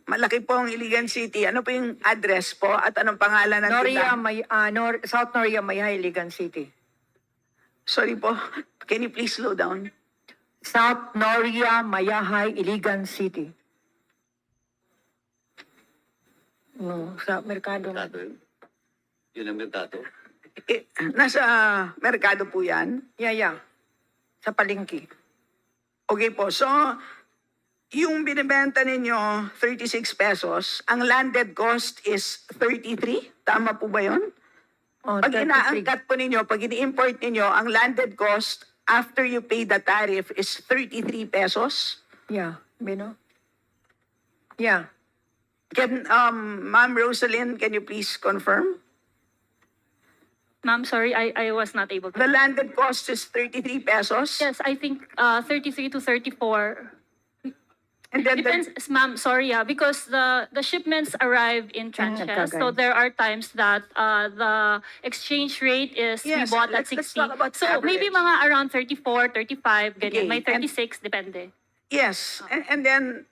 Malaki po ang Iligan City. Ano po yung address po at anong pangalan ng Noria, tindahan? South Noria, Mayhay, Iligan City. Sorry po. Can you please slow down? South Noria, Mayahay, Iligan City. No, sa merkado. Yun ang merkado. Nasa merkado po yan. Yeah. Sa palengke. Okay po. So, yung binibenta ninyo, 36 pesos. Ang landed cost is 33. Tama po ba yun? Oh, Pag 33. inaangkat po ninyo, pag ini-import ninyo, ang landed cost after you pay the tariff is 33 pesos. Yeah, Bino? Yeah. Can, Ma'am Rosalind, can you please confirm? Ma'am, sorry, I was not able to. The landed cost is 33 pesos. Yes, I think 33 to 34. And then Depends, ma'am, sorry, because the shipments arrive in tranches. So there are times that the exchange rate is we Yes, bought at let's 60. talk about So maybe average. mga around 34, 35, Okay, ganyan. May and- 36, depende. yes, and then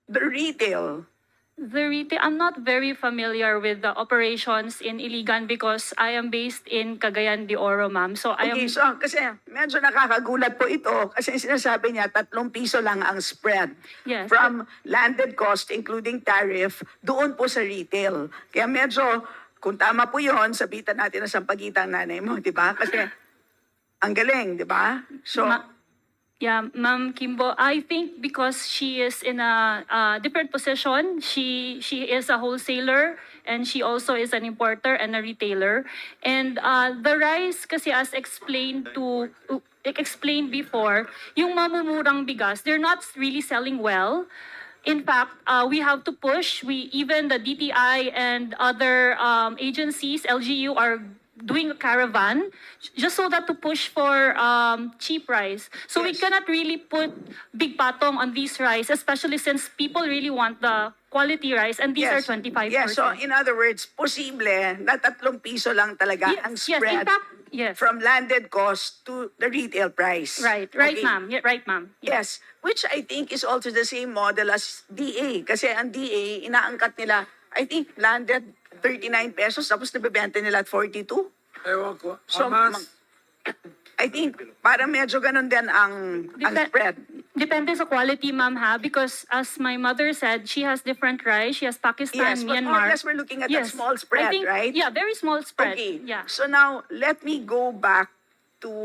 the retail. The retail, I'm not very familiar with the operations in Iligan because I am based in Cagayan de Oro, ma'am. So I am, Okay, so kasi medyo nakakagulat po ito kasi sinasabi niya 3 piso lang ang spread yes. from landed cost including tariff doon po sa retail. Kaya medyo, kung tama po yun, sabitan natin na sa pagitan nanay mo, di ba? Kasi ang galing, di ba? So, Yeah, Ma'am Kimbo, I think because she is in a different position, she is a wholesaler and she also is an importer and a retailer. And the rice kasi as explained before, yung mamumurang bigas, they're not really selling well. In fact, we have to push. Even the DTI and other agencies, LGU, are doing a caravan just so that to push for cheap rice. So we cannot really put big patong on these rice, especially since people really want the quality rice and these are 25%. yes, so in other words, posible na 3 piso lang talaga ang Yes, in spread fact, yes. from landed cost to the retail price. Right, Okay? ma'am. Yeah, right, ma'am. Yes, which I think is also the same model as DA. Kasi ang DA, inaangkat nila, I think, landed 39 pesos, tapos nabibenta nila at 42. Ewan ko. So, Mas, I think, parang medyo ganun din ang spread. Depende sa quality, ma'am, ha? Because as my mother said, she has different rice. She has Pakistan, Yes, but more or Myanmar. less we're looking at that Yes. small spread, I think, right? Yeah, very small spread. Okay. Yeah. So now, let me go back to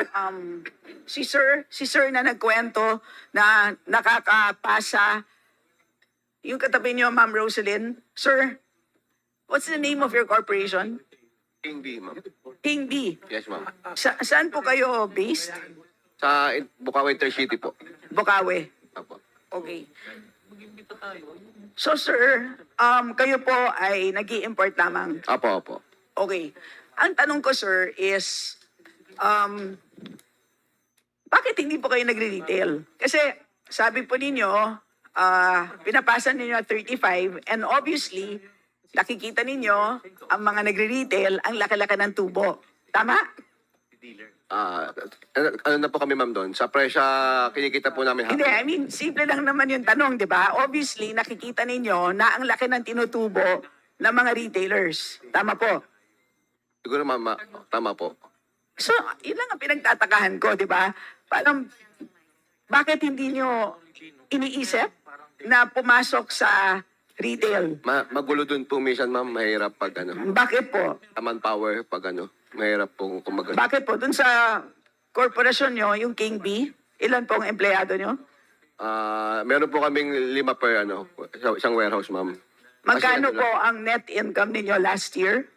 si Sir na nagkwento na nakakapasa yung katabi niyo, Ma'am Rosalind. Sir, what's the name of your corporation? King B, ma'am. King B. Yes, ma'am. Saan po kayo based? Sa Bukawi Intercity po. Bukawi. Apo. Okay. So sir, kayo po ay nag-i-import lamang. Apo. Okay. Ang tanong ko sir is, bakit hindi po kayo nagre-retail? Kasi sabi po ninyo, pinapasa ninyo at 35 and obviously, nakikita ninyo ang mga nagre-retail ang laki-laki ng tubo. Tama? Ano na po kami, ma'am, doon? Sa presya, kinikita po namin Hindi, I mean, simple lang naman yung tanong, di ba? Obviously, nakikita ninyo na ang laki ng tinutubo ng mga retailers. Tama po. Siguro, ma'am, tama po. So, yun lang ang pinagtatakahan ko, di ba? Parang, bakit hindi nyo iniisip na pumasok sa retail? Magulo doon po, minsan, ma'am, mahirap pag Bakit po? manpower, pag mahirap pong kumagal. Bakit po? Dun sa korporasyon nyo, yung King B, ilan po ang empleyado nyo? Meron po kaming 5 per, isang warehouse, ma'am. Magkano Kasi, po ang net income ninyo last year?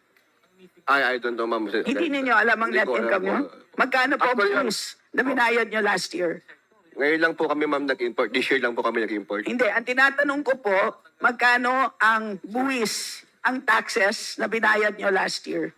I don't know, ma'am. Hindi ninyo alam ang Hindi net ko alam income po. nyo? Magkano po ang Actually, dues na binayad nyo last year? Ngayon lang po kami, ma'am, nag-import. This year lang po kami nag-import. Hindi, ang tinatanong ko po, magkano ang buwis, ang taxes na binayad nyo last year?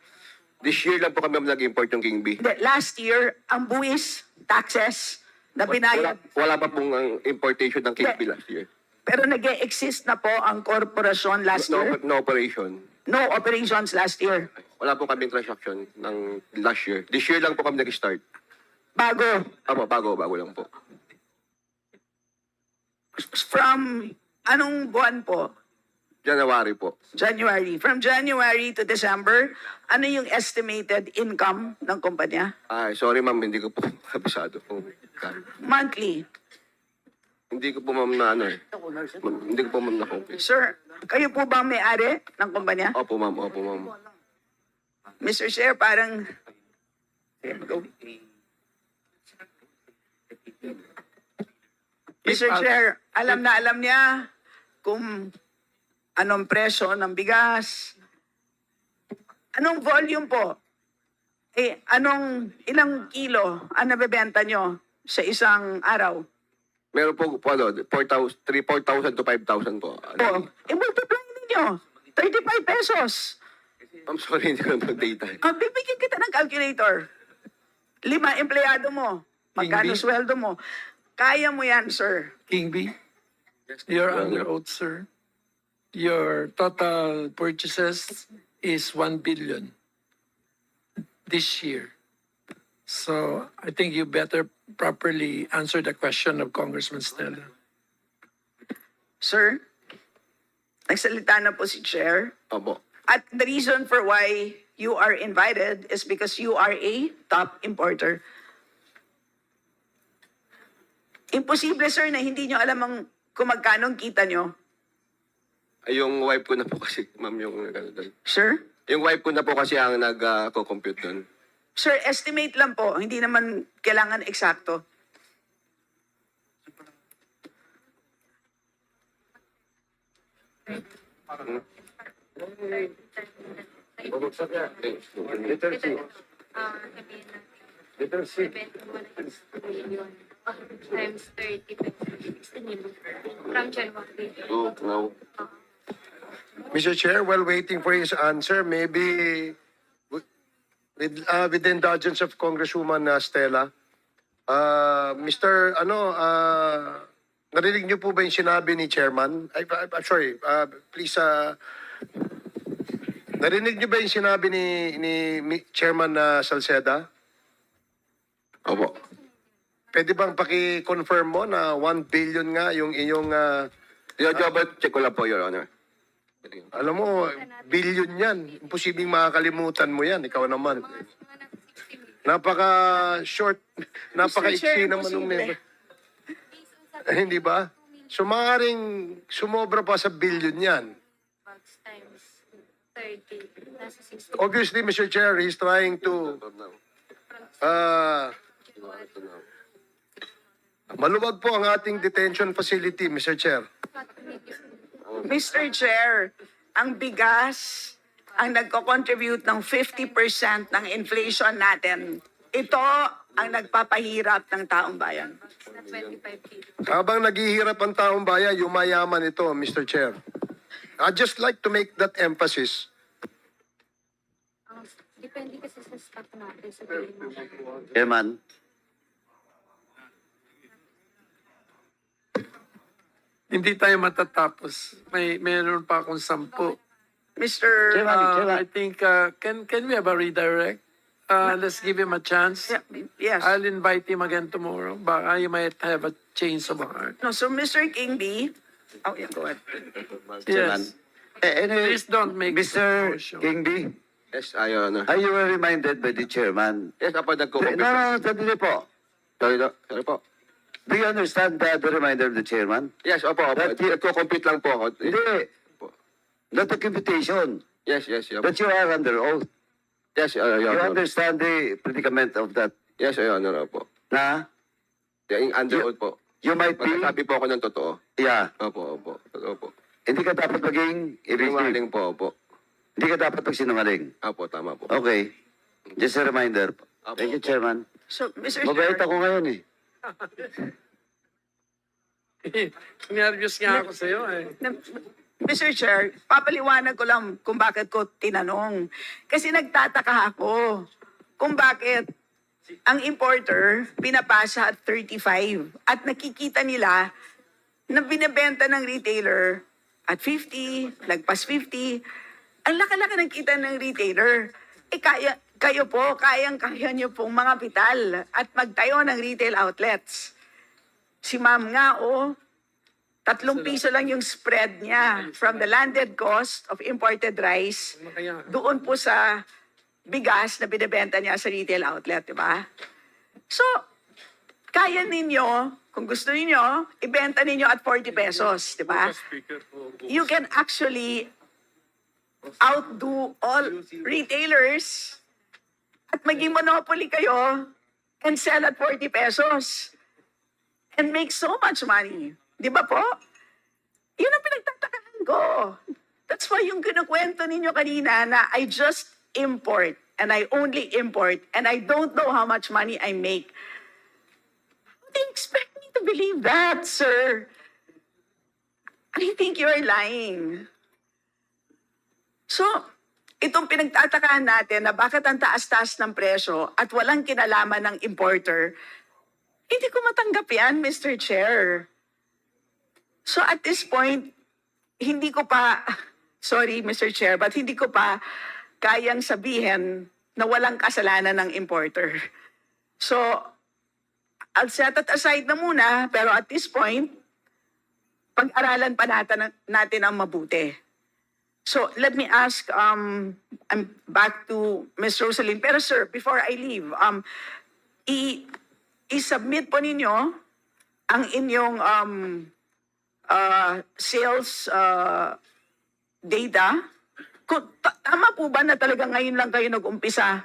This year lang po kami, ma'am, nag-import yung King B. Hindi, last year, ang buwis, taxes na binayad. Wala pa pong importation ng King B last year. Pero nag-exist na po ang korporasyon last year. No operation. No operations last year. Wala po kami transaction ng last year. This year lang po kami nag-start. Bago. Bago lang po. From anong buwan po? January po. January. From January to December, ano yung estimated income ng kumpanya? Ay, sorry ma'am, hindi ko po kabisado po. Monthly. Hindi ko po ma'am na ano eh. Hindi ko po ma'am na complete. Sir, kayo po ba ang may-ari ng kumpanya? Opo ma'am, opo ma'am. Mr. Chair, parang... Go. Mr. Chair, alam niya kung anong presyo ng bigas. Anong volume po? Ilang kilo ang nabebenta nyo sa isang araw? Meron po 4,000 to 5,000 po. Po, multiply ninyo. 35 pesos. I'm sorry, hindi ko na data. Bibigyan kita ng calculator. 5 empleyado mo. Magkano King B? sweldo mo? Kaya mo yan, sir. King B, you're under oath, sir. Your total purchases is 1 billion this year. So I think you better properly answer the question of Congressman Stella. Sir, nagsalita na po si Chair. Opo. At the reason for why you are invited is because you are a top importer. Imposible, sir, na hindi nyo alam kung magkano ang kita nyo. Ay, yung wife ko na po kasi, ma'am, yung doon. Sir? Yung wife ko na po kasi ang nag-compute doon. Sir, estimate lang po. Hindi naman kailangan eksakto. Times 30 from January. Oh, no. Mr. Chair, while waiting for his answer, maybe with the indulgence of Congresswoman Stella, narinig niyo po ba yung sinabi ni Chairman? I'm sorry, please, narinig niyo ba yung sinabi ni Chairman Salceda? Opo. Pwede bang paki-confirm mo na 1 billion nga yung iyong... Check ko lang po, Your Honor. alam mo, billion yan. Imposibleng makakalimutan mo yan. Ikaw naman. Napaka-short, napaka-iksi naman ng member. Hindi ba? So, maaaring sumobra pa sa billion yan. Times 30. Nasa 60. Obviously, Mr. Chair, he's trying to... maluwag po ang ating detention facility, Mr. Chair. Mr. Chair, ang bigas ang nagko-contribute ng 50% ng inflation natin. Ito ang nagpapahirap ng taong bayan. Na 25 kilos. Habang naghihirap ang taong bayan, yumayaman ito, Mr. Chair. I'd just like to make that emphasis. Depende kasi sa stock natin sa Pilipinas. Chairman. Hindi tayo matatapos. Meron pa akong 10. Mr. I think, can we have a redirect? Let's give him a chance. Yes. I'll invite him again tomorrow. Baka you might have a change of heart. No, so Mr. King B. Oh, yeah, go ahead. Yes. Please don't make Mr. motion. King B, Yes, Your Honor. are you reminded by the chairman? Yes, apo, nagko-compute. Sandali po. Sorry po. Do you understand the reminder of the chairman? Yes, opo. Nagko-compute lang po ako. Hindi. Not the computation. Yes, Your That you are under oath. Yes, Your You Honor. understand the predicament of that. Yes, Your Honor, opo. Na Yung under oath po. you might be, Magsasabi po ako ng totoo. yeah, Opo. hindi ka dapat maging evasive. Sinungaling po, opo. Hindi ka dapat magsinungaling. Opo, tama po. Okay. Just a reminder. Thank you, Chairman. So, Mr. Mabait Chair, ako ngayon eh. Nervous nga ako sa'yo eh. Mr. Chair, papaliwanag ko lang kung bakit ko tinanong. Kasi nagtataka ako kung bakit ang importer pinapasa at 35 at nakikita nila na binebenta ng retailer at 50, lagpas 50. Ang laka-laka ng kita ng retailer. Kayo po, kayang-kaya niyo pong mga pital at magtayo ng retail outlets. Si ma'am nga, 3 piso lang yung spread niya from the landed cost of imported rice doon po sa bigas na binibenta niya sa retail outlet, di ba? So, kaya ninyo, kung gusto ninyo, ibenta ninyo at 40 pesos, di ba? You can actually outdo all retailers at maging monopoly kayo and sell at 40 pesos and make so much money. Di ba po? Yun ang pinagtatakahan ko. That's why yung kinukwento ninyo kanina na I just import and I only import and I don't know how much money I make. How do you expect me to believe that, sir? I think you're lying. So, itong pinagtatakahan natin na bakit ang taas-taas ng presyo at walang kinalaman ng importer, hindi ko matanggap yan, Mr. Chair. So at this point, hindi ko pa, sorry Mr. Chair, but hindi ko pa kayang sabihin na walang kasalanan ng importer. So, I'll set it aside na muna, pero at this point, pag-aralan pa natin ang mabuti. So, let me ask, I'm back to Ms. Rosaline. Pero sir, before I leave, i-submit po ninyo ang inyong sales data. Tama po ba na talaga ngayon lang kayo nag-umpisa?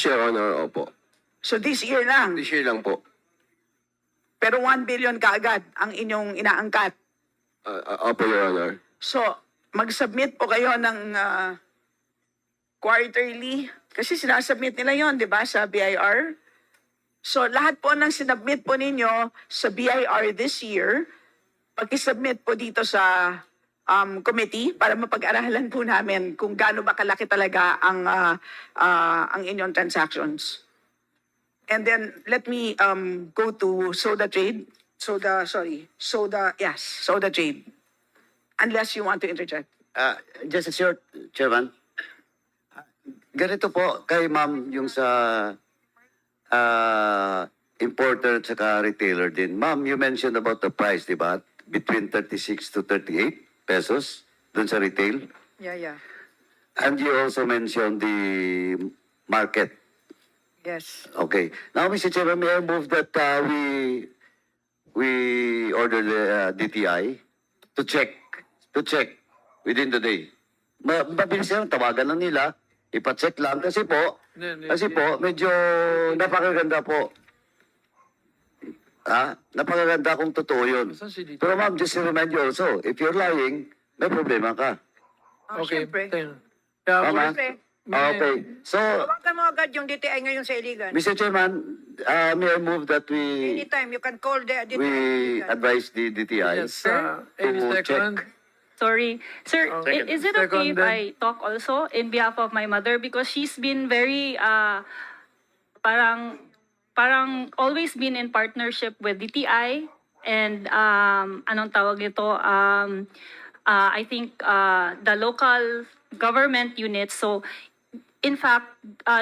Your Honor, opo. So this year lang? This year lang po. Pero 1 billion kaagad ang inyong inaangkat? Opo, Your Honor. So, mag-submit po kayo ng quarterly? Kasi sinasubmit nila yon, di ba, sa BIR? So, lahat po ng sinubmit po ninyo sa BIR this year, pag-submit po dito sa committee para mapag-aralan po namin kung gaano ba kalaki talaga ang inyong transactions. And then let me go to soda trade. Soda trade. Unless you want to interject. Just a short, Chairman. Ganito po kay ma'am yung sa importer at saka retailer din. Ma'am, you mentioned about the price, di ba? Between 36 to 38 pesos dun sa retail. Yeah. And you also mentioned the market. Yes. Okay. Now, Mr. Chairman, may I move that we order the DTI to check within the day. Mabilis lang, tawagan lang nila, ipacheck lang kasi po medyo napakaganda po. Napakaganda kung totoo yun. Pero ma'am, just to remind you also, if you're lying, may problema ka. Okay. Siyempre. Mama? Siyempre. Okay. So, Tawagan mo agad yung DTI ngayon sa Iligan. Mr. Chairman, may I move that we Anytime, you can call the DTI. advise the DTI Yes, to any second. check. Sorry. Sir, is it okay if Seconded. I talk also in behalf of my mother? Because she's been very, parang always been in partnership with DTI and, anong tawag nito, I think, the local government units. So, in fact,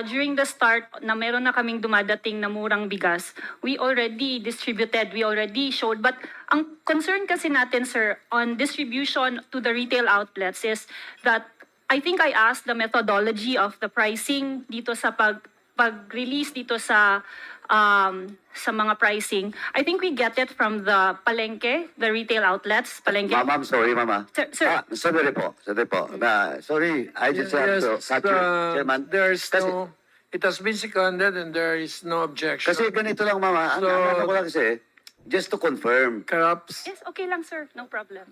during the start na meron na kaming dumadating na murang bigas, we already distributed, we already showed. But ang concern kasi natin, sir, on distribution to the retail outlets is that I think I asked the methodology of the pricing dito sa pag-release dito sa mga pricing. I think we get it from the palengke, the retail outlets, palengke. Ma'am, sorry, mama. Sir. Sorry po. Sorry, I just have to cut you, Chairman. It has been seconded and there is no objection. Kasi ganito lang, mama. So- Ang ano ko lang kasi, just to confirm. Perhaps Yes, okay lang, sir. No problem.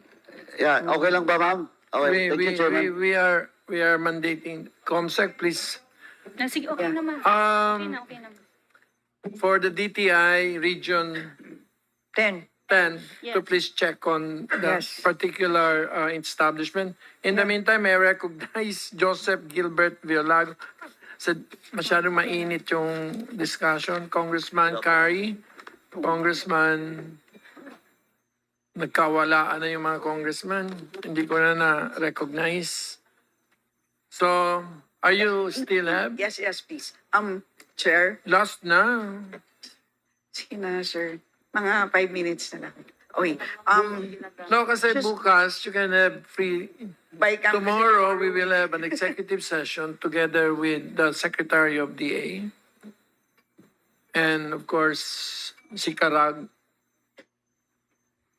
Yeah, okay lang ba, ma'am? Okay, thank you, Chairman. we are mandating COMSEC, please. Sige, okay naman. Okay na. For the DTI region 10. 10 to Yes. please check on the Yes. particular establishment. In the meantime, I recognize Joseph Gilbert Villago. Said masyadong mainit yung discussion. Congressman Kari, Congressman, nagkawalaan na yung mga congressman. Hindi ko na na-recognize. So, are you still have? Yes, please. Chair, Last na. sige na, sir. Mga 5 minutes na lang. Okay. No, kasi bukas, you can have free. By Tomorrow, we will have an executive session together with the Secretary of DA. And of course, si Karag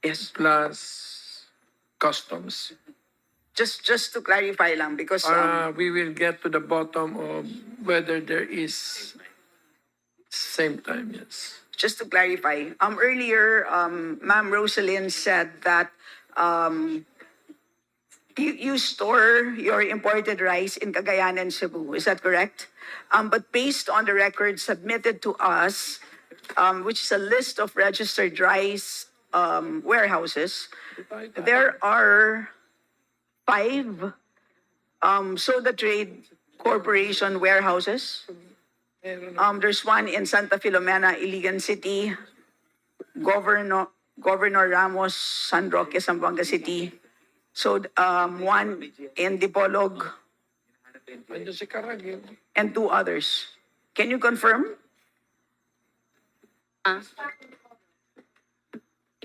Yes. plus Customs. Just to clarify lang, because We will get to the bottom of whether there is same time, yes. just to clarify, earlier, Ma'am Rosalind said that you store your imported rice in Cagayan and Cebu. Is that correct? But based on the record submitted to us, which is a list of registered rice warehouses, there are 5 Soda Trade Corporation warehouses. There's one in Santa Filomena, Iligan City, Governor Ramos, San Roque, Zamboanga City. So, one in Dipolog Andiyan si Karag yun. and 2 others. Can you confirm?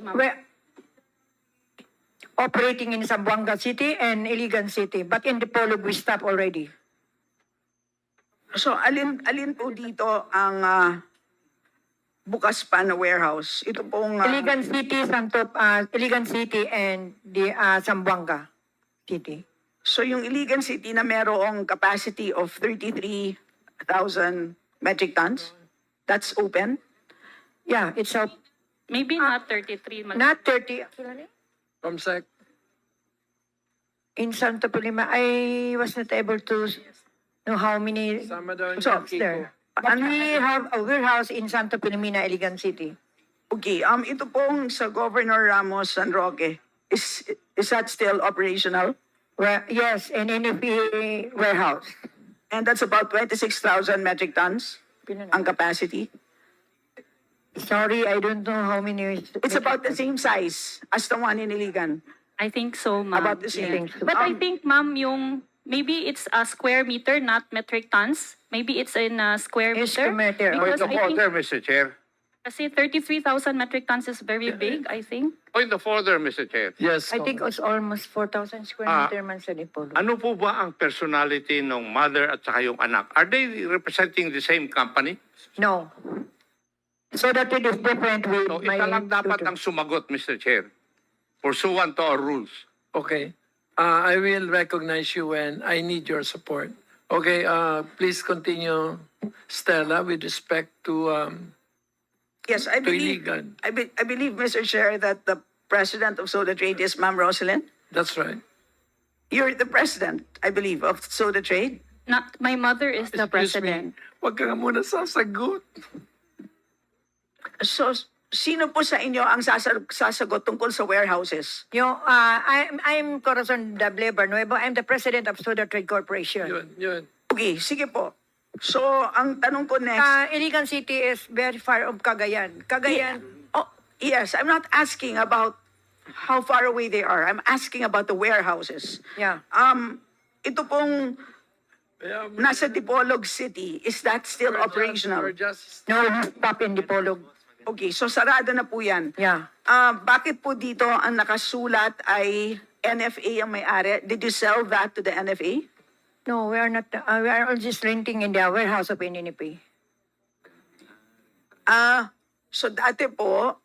Well, operating in Zamboanga City and Iligan City, but in Dipolog we stopped already. So, alin po dito ang bukas pa na warehouse? Ito pong... Iligan City and the Zamboanga City. So, yung Iligan City na merong capacity of 33,000 metric tons, that's open? Yeah, it's out. Maybe not 33. Not 30. Actually, Comsec. in Santo Pilima, I was not able to know how many Sama daw yung shops Kiko. there. But we have a warehouse in Santo Pilomena, Iligan City. Okay, ito pong sa Governor Ramos San Roque, is that still operational? Well, yes, in NFA warehouse. And that's about 26,000 metric tons ang capacity. Sorry, I don't know how many. It's about the same size as the one in Iligan. I think so, ma'am. About the same. think so. But I think, ma'am, yung maybe it's a square meter, not metric tons. Maybe it's in a square It's meter. square meter. Because Point of I think order, Mr. Chair. kasi 33,000 metric tons is very big, I think. Point of order, Mr. Chair. Yes. I think it's almost 4,000 square meter man sa Dipolog. Ano po ba ang personality ng mother at saka yung anak? Are they representing the same company? No. So that it is different with So, my isa lang dapat tutor. ang sumagot, Mr. Chair. Pursuant to our rules. Okay. I will recognize you when I need your support. Okay, please continue, Stella, with respect to Yes, I believe, Iligan. I believe, Mr. Chair, that the president of Soda Trade is Ma'am Rosalind. That's right. You're the president, I believe, of Soda Trade. Not, my mother is the Excuse president. me. Huwag ka nga muna sasagot. So, sino po sa inyo ang sasagot tungkol sa warehouses? I'm Corazon Dable Barnuevo. I'm the president of Soda Trade Corporation. Yun. Okay, sige po. So, ang tanong ko next... Iligan City is very far of Cagayan. Cagayan, Oh, yes, I'm not asking about how far away they are. I'm asking about the warehouses. yeah. Ito pong nasa Dipolog City, is that still operational? We're just No, we stop in Dipolog. Okay, so sarado na po yan. Yeah. Bakit po dito ang nakasulat ay NFA ang may-ari? Did you sell that to the NFA? No, we are not. We are all just renting in the warehouse of NNP. So dati po,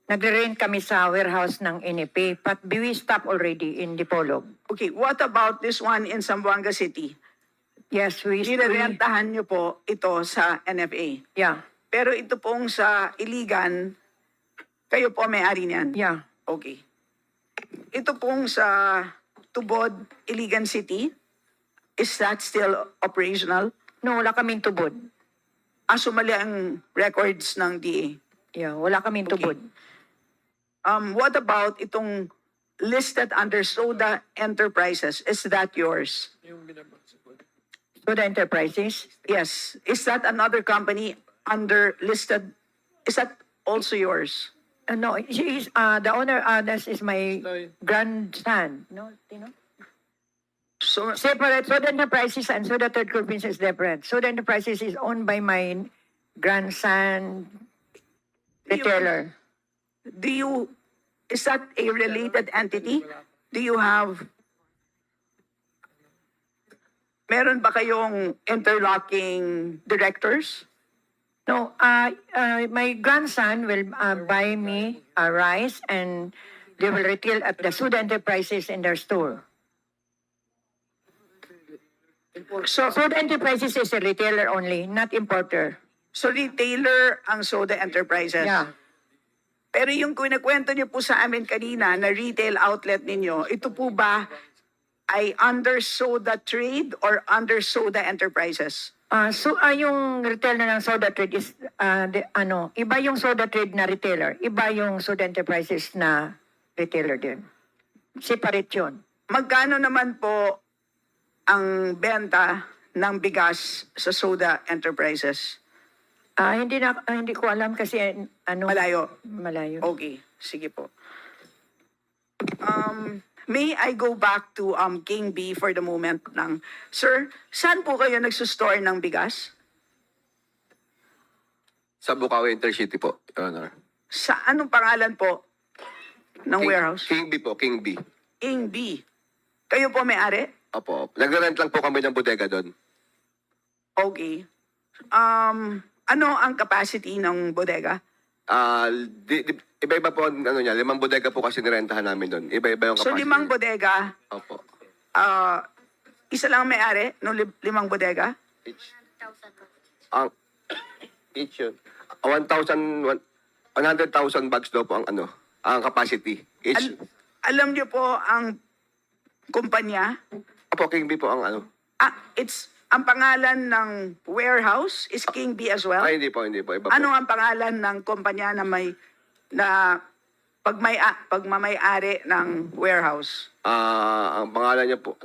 Nagre-rent kami sa warehouse ng NNP, but we stop already in Dipolog. okay, what about this one in Zamboanga City? Yes, we. Nirerentahan niyo po ito sa NFA. Yeah, Pero ito pong sa Iligan, kayo po may-ari niyan? yeah. Okay. Ito pong sa Tubod, Iligan City, is that still operational? No, wala kaming tubod. Sumali ang records ng DA. Yeah, wala kaming Okay. tubod. What about itong listed under Soda Enterprises? Is that yours? So the enterprises, Yes. Is that another company under listed? Is that also yours? no, she is, the owner, this is my grandson. No, you know? So, Separate. So the enterprises and so the third province is different. So the enterprises is owned by my grandson retailer. is that a related entity? Do you have, meron ba kayong interlocking directors? No, my grandson will buy me rice and they will retail at the Soda Enterprises in their store. So Soda Enterprises is a retailer only, not importer. So retailer ang Soda Enterprises? Yeah. Pero yung kinakwento niyo po sa amin kanina na retail outlet ninyo, ito po ba ay under Soda Trade or under Soda Enterprises? So yung retailer ng Soda Trade is iba yung Soda Trade na retailer, iba yung Soda Enterprises na retailer din. Separate yun. Magkano naman po ang benta ng bigas sa Soda Enterprises? Hindi ko alam kasi Malayo. malayo. Okay, sige po. May I go back to King B for the moment lang. Sir, saan po kayo nagsusstore ng bigas? Sa Bukawi Intercity po, Your Honor. Sa anong pangalan po ng warehouse? King B po, King B. King B. Kayo po may-ari? Opo. Nag-rent lang po kami ng bodega doon. Okay. Ano ang capacity ng bodega? Iba-iba po ang ano niya. 5 bodega po kasi nirentahan namin doon. Iba-iba yung So 5 bodega, Opo. isa lang ang may-ari ng 5 bodega? Ang each yun. 100,000 bags daw po ang ang capacity. Each. Alam niyo po ang kumpanya? Opo, King B po ang Ang pangalan ng warehouse is King B as well? Ay, hindi po. Iba po. Ano ang pangalan ng kumpanya na pagmamay-ari ng warehouse? Ang pangalan niya po.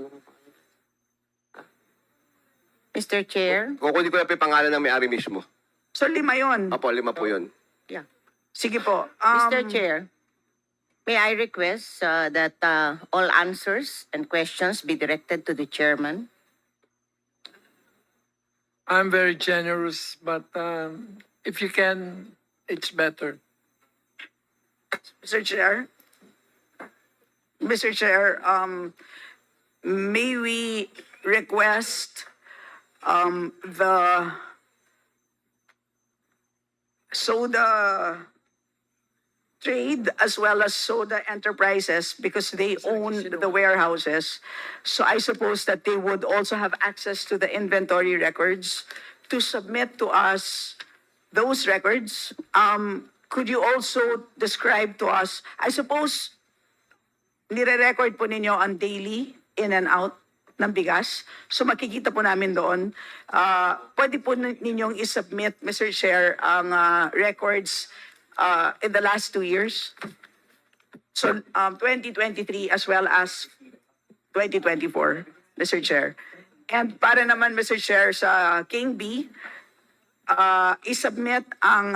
Mr. Chair? Kukunin ko na po yung pangalan ng may-ari mismo. So 5 yun? Opo, 5 po yun. Sige po. Chair, may I request that all answers and questions be directed to the chairman? I'm very generous, but if you can, it's better. Mr. Chair, may we request the Soda Trade as well as Soda Enterprises because they own the warehouses. So I suppose that they would also have access to the inventory records to submit to us those records. Could you also describe to us, I suppose, nire-record po ninyo on daily in and out ng bigas. So makikita po namin doon. Pwede po ninyong isubmit, Mr. Chair, ang records in the last 2 years. So 2023 as well as 2024, Mr. Chair. And para naman, Mr. Chair, sa King B, isubmit ang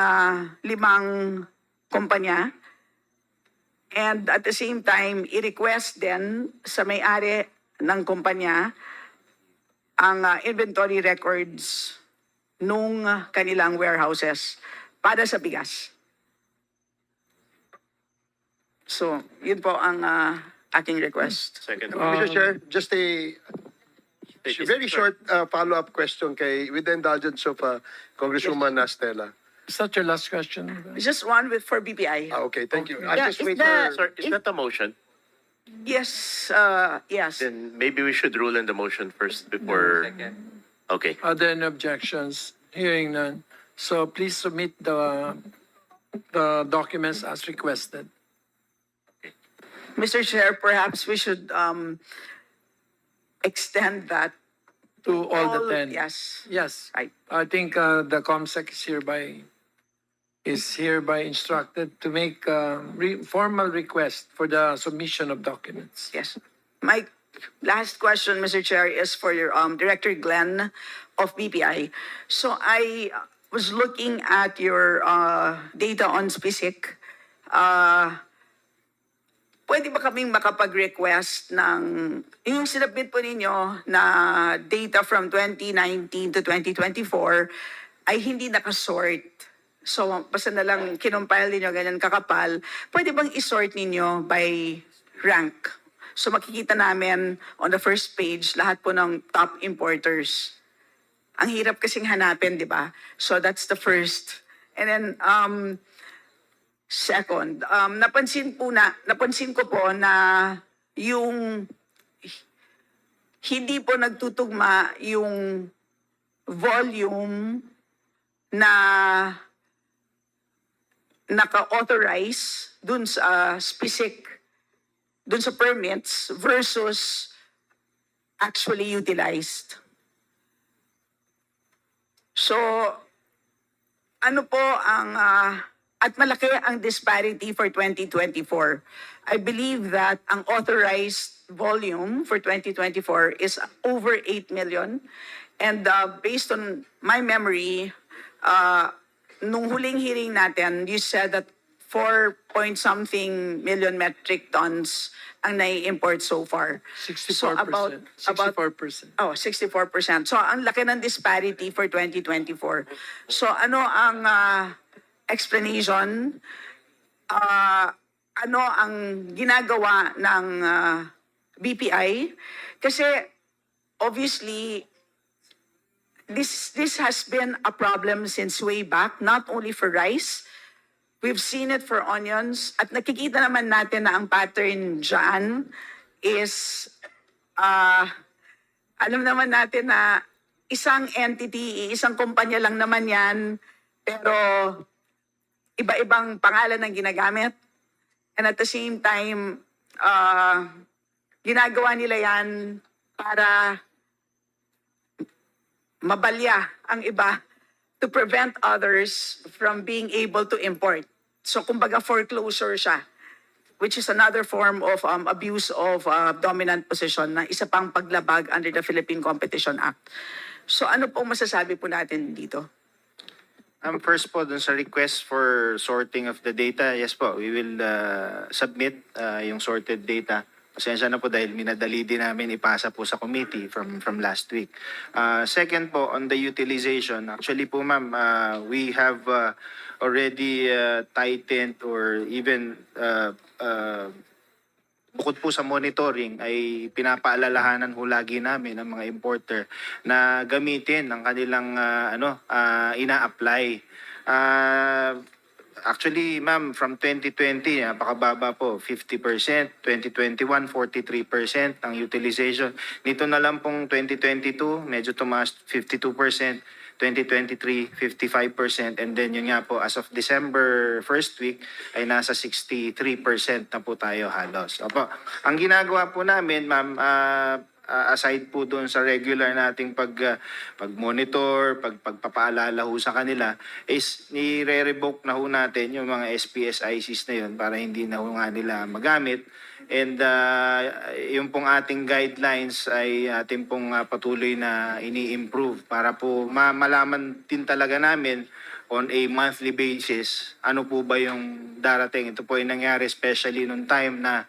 5 kumpanya. And at the same time, i-request din sa may-ari ng kumpanya ang inventory records nung kanilang warehouses para sa bigas. So, yun po ang aking request. Second. Mr. Chair, just a very short follow-up question with the indulgence of Congresswoman Stella. Is that your last question? Just one for BPI. Okay, thank you. Yeah, I'll just wait for... Sir, is that a motion? Yes, yes. Then maybe we should rule on the motion first before... Okay. Are there any objections? Hearing none. So please submit the documents as requested. Mr. Chair, perhaps we should extend that To all the 10. Yes. Yes. Right. I think the COMSEC is hereby is hereby instructed to make a formal request for the submission of documents. Yes. My last question, Mr. Chair, is for your Director Glenn of BPI. So I was looking at your data on SPISIC. Pwede ba kaming makapag-request ng yung sinabit po ninyo na data from 2019 to 2024 ay hindi nakasort? So, basta na lang kinumpile ninyo ganyan kakapal, pwede bang isort ninyo by rank? So, makikita namin on the first page lahat po ng top importers. Ang hirap kasing hanapin, di ba? So, that's the first. And then, second, napansin ko po na yung hindi po nagtutugma yung volume na naka-authorize dun sa dun sa permits versus actually utilized. So, ano po ang at malaki ang disparity for 2024. I believe that ang authorized volume for 2024 is over 8 million. And based on my memory, nung huling hearing natin, you said that 4-point-something million metric tons ang nai-import so far. 64%. So about 64%. Oh, 64%. So ang laki ng disparity for 2024. So ano ang explanation? Ano ang ginagawa ng BPI? Kasi obviously this has been a problem since way back, not only for rice. We've seen it for onions. At nakikita naman natin na ang pattern dyan is, alam naman natin na isang entity, isang kumpanya lang naman yan, pero iba-ibang pangalan ang ginagamit. And at the same time, ginagawa nila yan para mabalya ang iba to prevent others from being able to import. So kumbaga foreclosure siya, which is another form of abuse of dominant position na isa pang paglabag under the Philippine Competition Act. So ano pong masasabi po natin dito? First po, dun sa request for sorting of the data, yes po, we will submit yung sorted data. Pasensya na po dahil minadali din namin ipasa po sa committee from last week. Second po, on the utilization, actually po ma'am, we have already tightened or even bukod po sa monitoring ay pinapaalalahanan ho lagi namin ang mga importer na gamitin ang kanilang ina-apply. Actually, ma'am, from 2020, napakababa po, 50%. 2021, 43% ang utilization. Nito na lang pong 2022, medyo tumaas 52%. 2023, 55%. And then yun nga po, as of December first week, ay nasa 63% na po tayo halos. Opo. Ang ginagawa po namin, ma'am, aside po doon sa regular nating pag-monitor, pagpapaalala ho sa kanila, is nire-revoke na ho natin yung mga SPS-ICs na yun para hindi na ho nga nila magamit. And yung pong ating guidelines ay ating pong patuloy na ini-improve para po malaman din talaga namin on a monthly basis, ano po ba yung darating. Ito po ay nangyari especially nung time na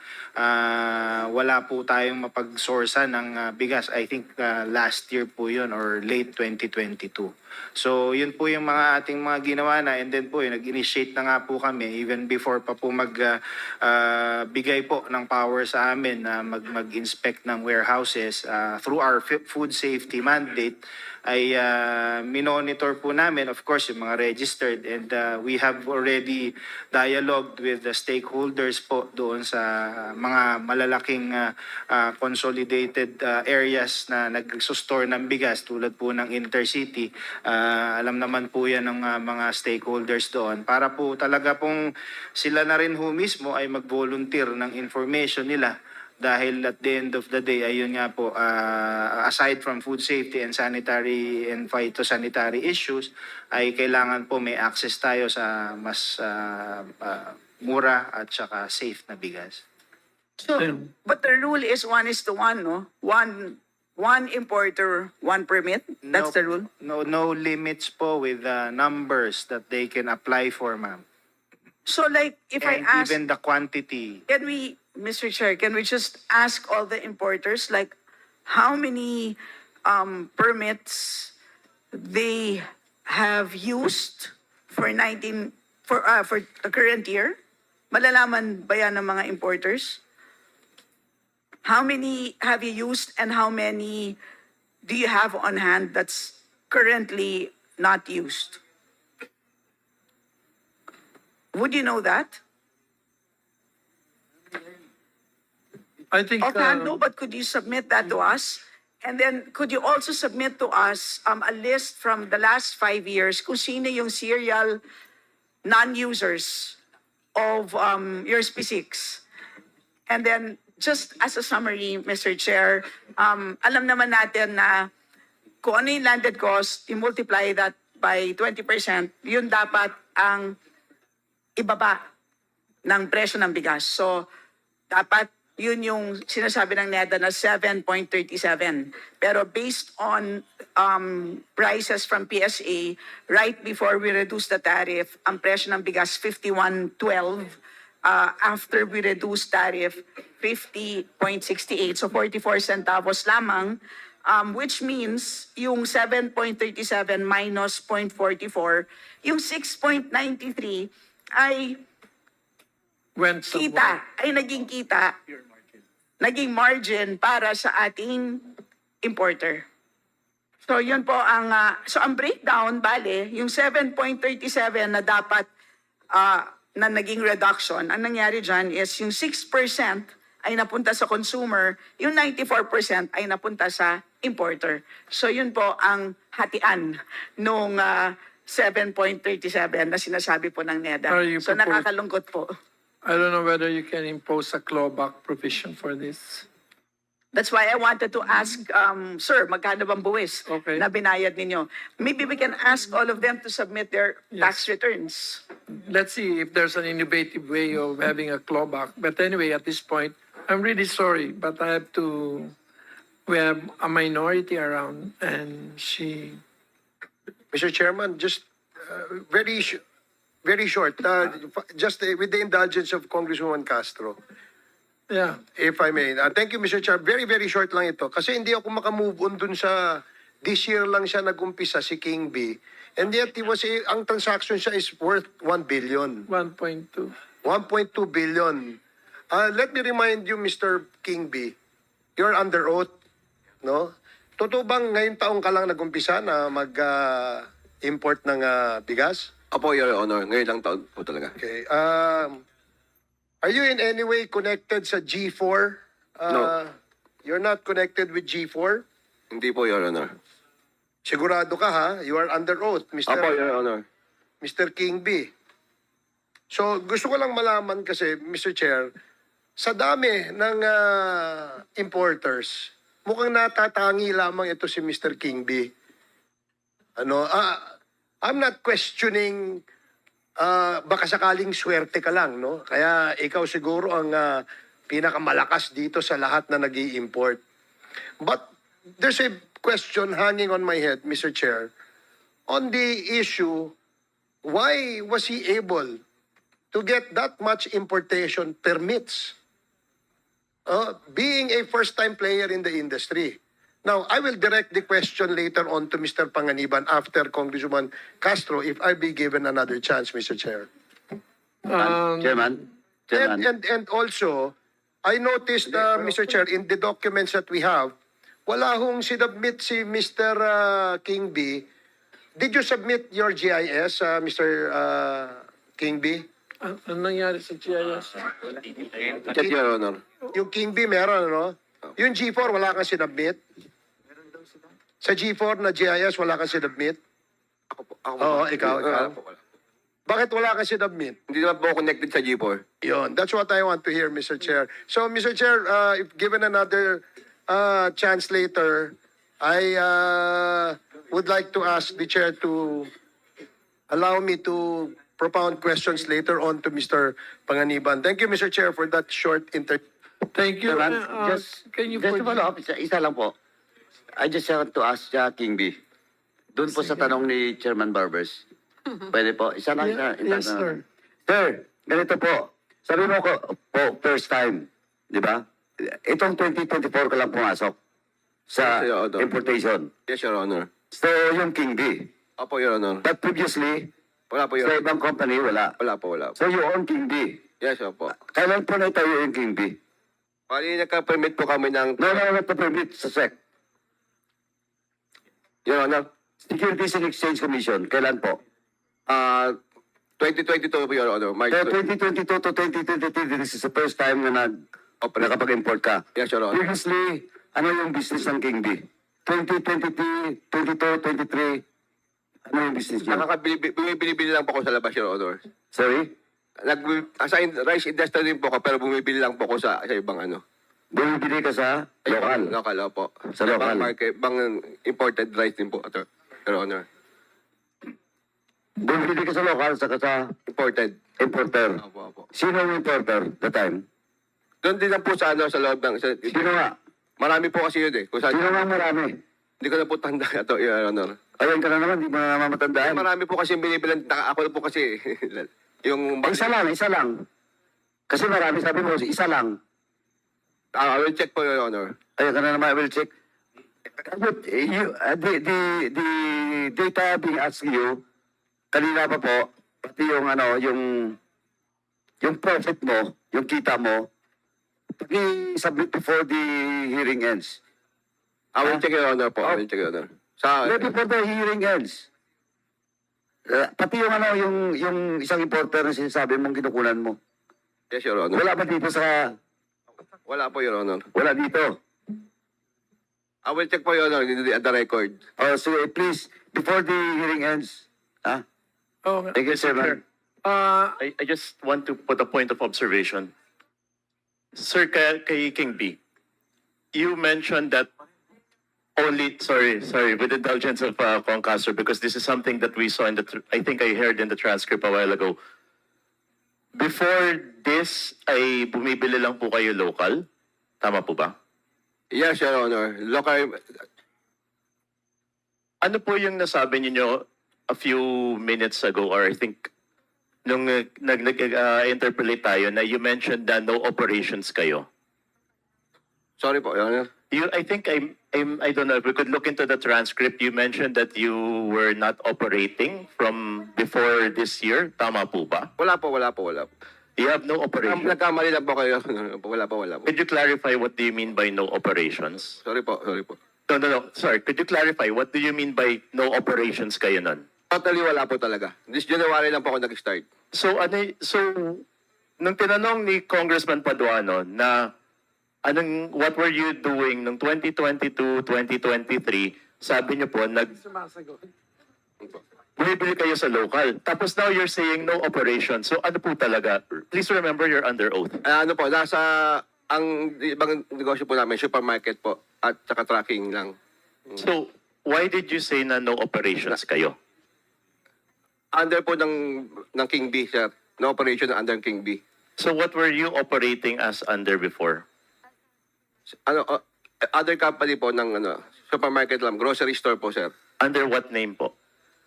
wala po tayong mapag-sourcean ng bigas. I think last year po yun or late 2022. So yun po yung mga ating mga ginawa na, and then po nag-initiate na nga po kami even before pa po bigay po ng power sa amin na mag-inspect ng warehouses through our food safety mandate ay minonitor po namin, of course, yung mga registered, and we have already dialogued with the stakeholders po doon sa mga malalaking consolidated areas na nag-store ng bigas tulad po ng Intercity. Alam naman po yan ng mga stakeholders doon para po talaga pong sila na rin ho mismo ay mag-volunteer ng information nila dahil at the end of the day, ayun nga po, aside from food safety and sanitary and phytosanitary issues, ay kailangan po may access tayo sa mas mura at saka safe na bigas. So, but the rule is 1:1, no? One importer, one permit. That's the rule. No limits po with the numbers that they can apply for, ma'am. So, like, if I And ask, even the quantity. can we, Mr. Chair, can we just ask all the importers, like, how many permits they have used for for the current year? Malalaman ba yan ng mga importers? How many have you used and how many do you have on hand that's currently not used? Would you know that? I think, Offhand, no, but could you submit that to us? And then could you also submit to us a list from the last 5 years kung sino yung serial non-users of your SB6? And then just as a summary, Mr. Chair, alam naman natin na kung ano yung landed cost, i-multiply that by 20%, yun dapat ang ibaba ng presyo ng bigas. So, dapat yun yung sinasabi ng NEDA na 7.37. Pero based on prices from PSA, right before we reduce the tariff, ang presyo ng bigas 51.12. After we reduce tariff, 50.68. So 44 centavos lamang, which means yung 7.37 minus 0.44, yung 6.93 ay went somewhere. naging kita, naging margin para sa ating importer. So yun po ang, so ang breakdown, bale, yung 7.37 na dapat na naging reduction, ang nangyari dyan is yung 6% ay napunta sa consumer, yung 94% ay napunta sa importer. So yun po ang hatian nung 7.37 na sinasabi po ng NEDA. Are you So nakakalungkot po. I don't know whether you can impose a clawback provision for this. That's why I wanted to ask, sir, magkano bang buwis Okay. na binayad ninyo? Maybe we can ask all of them to submit their tax returns. Let's see if there's an innovative way of having a clawback. But anyway, at this point, I'm really sorry, but we have a minority around, and she, Mr. Chairman, just very short, just with the indulgence of Congresswoman Castro, yeah, if I may. Thank you, Mr. Chair. Very, very short lang ito. Kasi hindi ako makamove on dun sa, this year lang siya nag-umpisa, si King B. And yet, ang transaction siya is worth 1 billion. 1.2. 1.2 billion. Let me remind you, Mr. King B, you're under oath, no? Totoo bang ngayong taong ka lang nag-umpisa na mag-import ng bigas? Apo, Your Honor. Ngayon lang taon po talaga. Okay. Are you in any way connected sa G4? No. You're not connected with G4? Hindi po, Your Honor. Sigurado ka ha? You are under oath, Apo, Your Honor. Mr. King B. So, gusto ko lang malaman kasi, Mr. Chair, sa dami ng importers, mukhang natatangi lamang ito si Mr. King B. I'm not questioning, baka sakaling swerte ka lang, no? Kaya ikaw siguro ang pinakamalakas dito sa lahat na nag-i-import. But there's a question hanging on my head, Mr. Chair, on the issue, why was he able to get that much importation permits? Being a first-time player in the industry. Now, I will direct the question later on to Mr. Panganiban after Congresswoman Castro if I be given another chance, Mr. Chair. Chairman. And also, I noticed, Mr. Chair, in the documents that we have, wala hong sinubmit si Mr. King B. Did you submit your GIS, Mr. King B? Ano nangyari sa GIS? Yes, Your Honor. Yung King B meron, no? Yung G4, wala kang sinubmit? Sa G4 na GIS, wala kang sinubmit? Oo, ikaw. Wala po, wala. Bakit wala ka sinubmit? Hindi naman po connected sa G4. Yon, that's what I want to hear, Mr. Chair. So, Mr. Chair, if given another chance later, I would like to ask the Chair to allow me to propound questions later on to Mr. Panganiban. Thank you, Mr. Chair, for that short Thank you. Can you Just to follow up, isa lang po. I just want to ask King B. Doon po sa tanong ni Chairman Barbers. Pwede po, isa lang. Yes, sir. Sir, ganito po. Sabi mo ko po, first time, di ba? Itong 2024 ka lang pumasok sa Yes, Your Honor. importation. Yes, Your Honor. So, yung King B. Opo, Your Honor. But previously, Wala po, Your sa Honor. ibang company, wala. Wala po, wala po. So, you own King B. Yes, opo. Kailan po naitayo yung King B? Pali nagka-permit po kami ng... No, not the permit sa SEC. Your Honor, Securities and Exchange Commission, kailan po? 2022 po, Your Honor. March So, 2022 to 2023, this is the first time na nakapag-import ka. Yes, Your Honor. Previously, ano yung business ng King B? 2023, 22, 23, ano yung business niya? Bumibili lang po ako sa labas, Your Honor. Sorry? Assign rice industry din po ako, pero bumibili lang po ako sa ibang ano. Bumibili ka sa local? Local, opo. Sa local? Ibang market, ibang imported rice din po, Your Honor. Bumibili ka sa local, saka sa Imported. importer. Opo, opo. Sino yung importer that time? Doon din lang po sa ano, sa loob ng... Sino nga? Marami po kasi yun eh. Kung saan, Sino nga marami? hindi ko na po tanda ito, Your Honor. Ayun ka na naman, di mo na mamatandaan. Marami po kasi binibilan. Ako na po kasi yung... Isa lang, isa lang. Kasi marami, sabi mo, isa lang. I will check po, Your Honor. Ayun ka na naman, I will check. But the data being asked you, kanina pa po, pati yung ano, yung profit mo, yung kita mo, pag-submit before the hearing ends. I will check, Your Honor po. I will check, Your Honor. Sa... Before the hearing ends. Pati yung ano, yung isang importer na sinasabi mong kinukunan mo. Yes, Your Honor. Wala ba dito sa, Wala po, Your Honor. wala dito? I will check po, Your Honor, at the record. Oh, so please, before the hearing ends, ah, Oh, thank you, sir. I just want to put a point of observation. Sir, kay King B, you mentioned that only, sorry, with the indulgence of Concastor, because this is something that we saw in I think I heard in the transcript a while ago. Before this, ay bumibili lang po kayo local? Tama po ba? Yes, Your Honor. Local... Ano po yung nasabi niyo a few minutes ago, or I think nung nag-interpolate tayo na you mentioned na no operations kayo? Sorry po, Your Honor. I think I don't know if we could look into the transcript. You mentioned that you were not operating from before this year. Tama po ba? Wala po. You have no operation. Nagkamali lang po kayo. Wala po. Could you clarify what do you mean by no operations? Sorry po. No. Sorry. Could you clarify what do you mean by no operations kayo nun? Totally wala po talaga. This January lang po ako nag-start. So nung tinanong ni Congressman Paduano na what were you doing nung 2022, 2023, sabi niyo po bumibili kayo sa local. Tapos now you're saying no operation. So ano po talaga? Please remember you're under oath. Ano po, ang ibang negosyo po namin, supermarket po, at saka tracking lang. So why did you say na no operations kayo? Under po ng King B, sir. No operation under King B. So what were you operating as under before? Other company po ng supermarket lang, grocery store po, sir. Under what name po?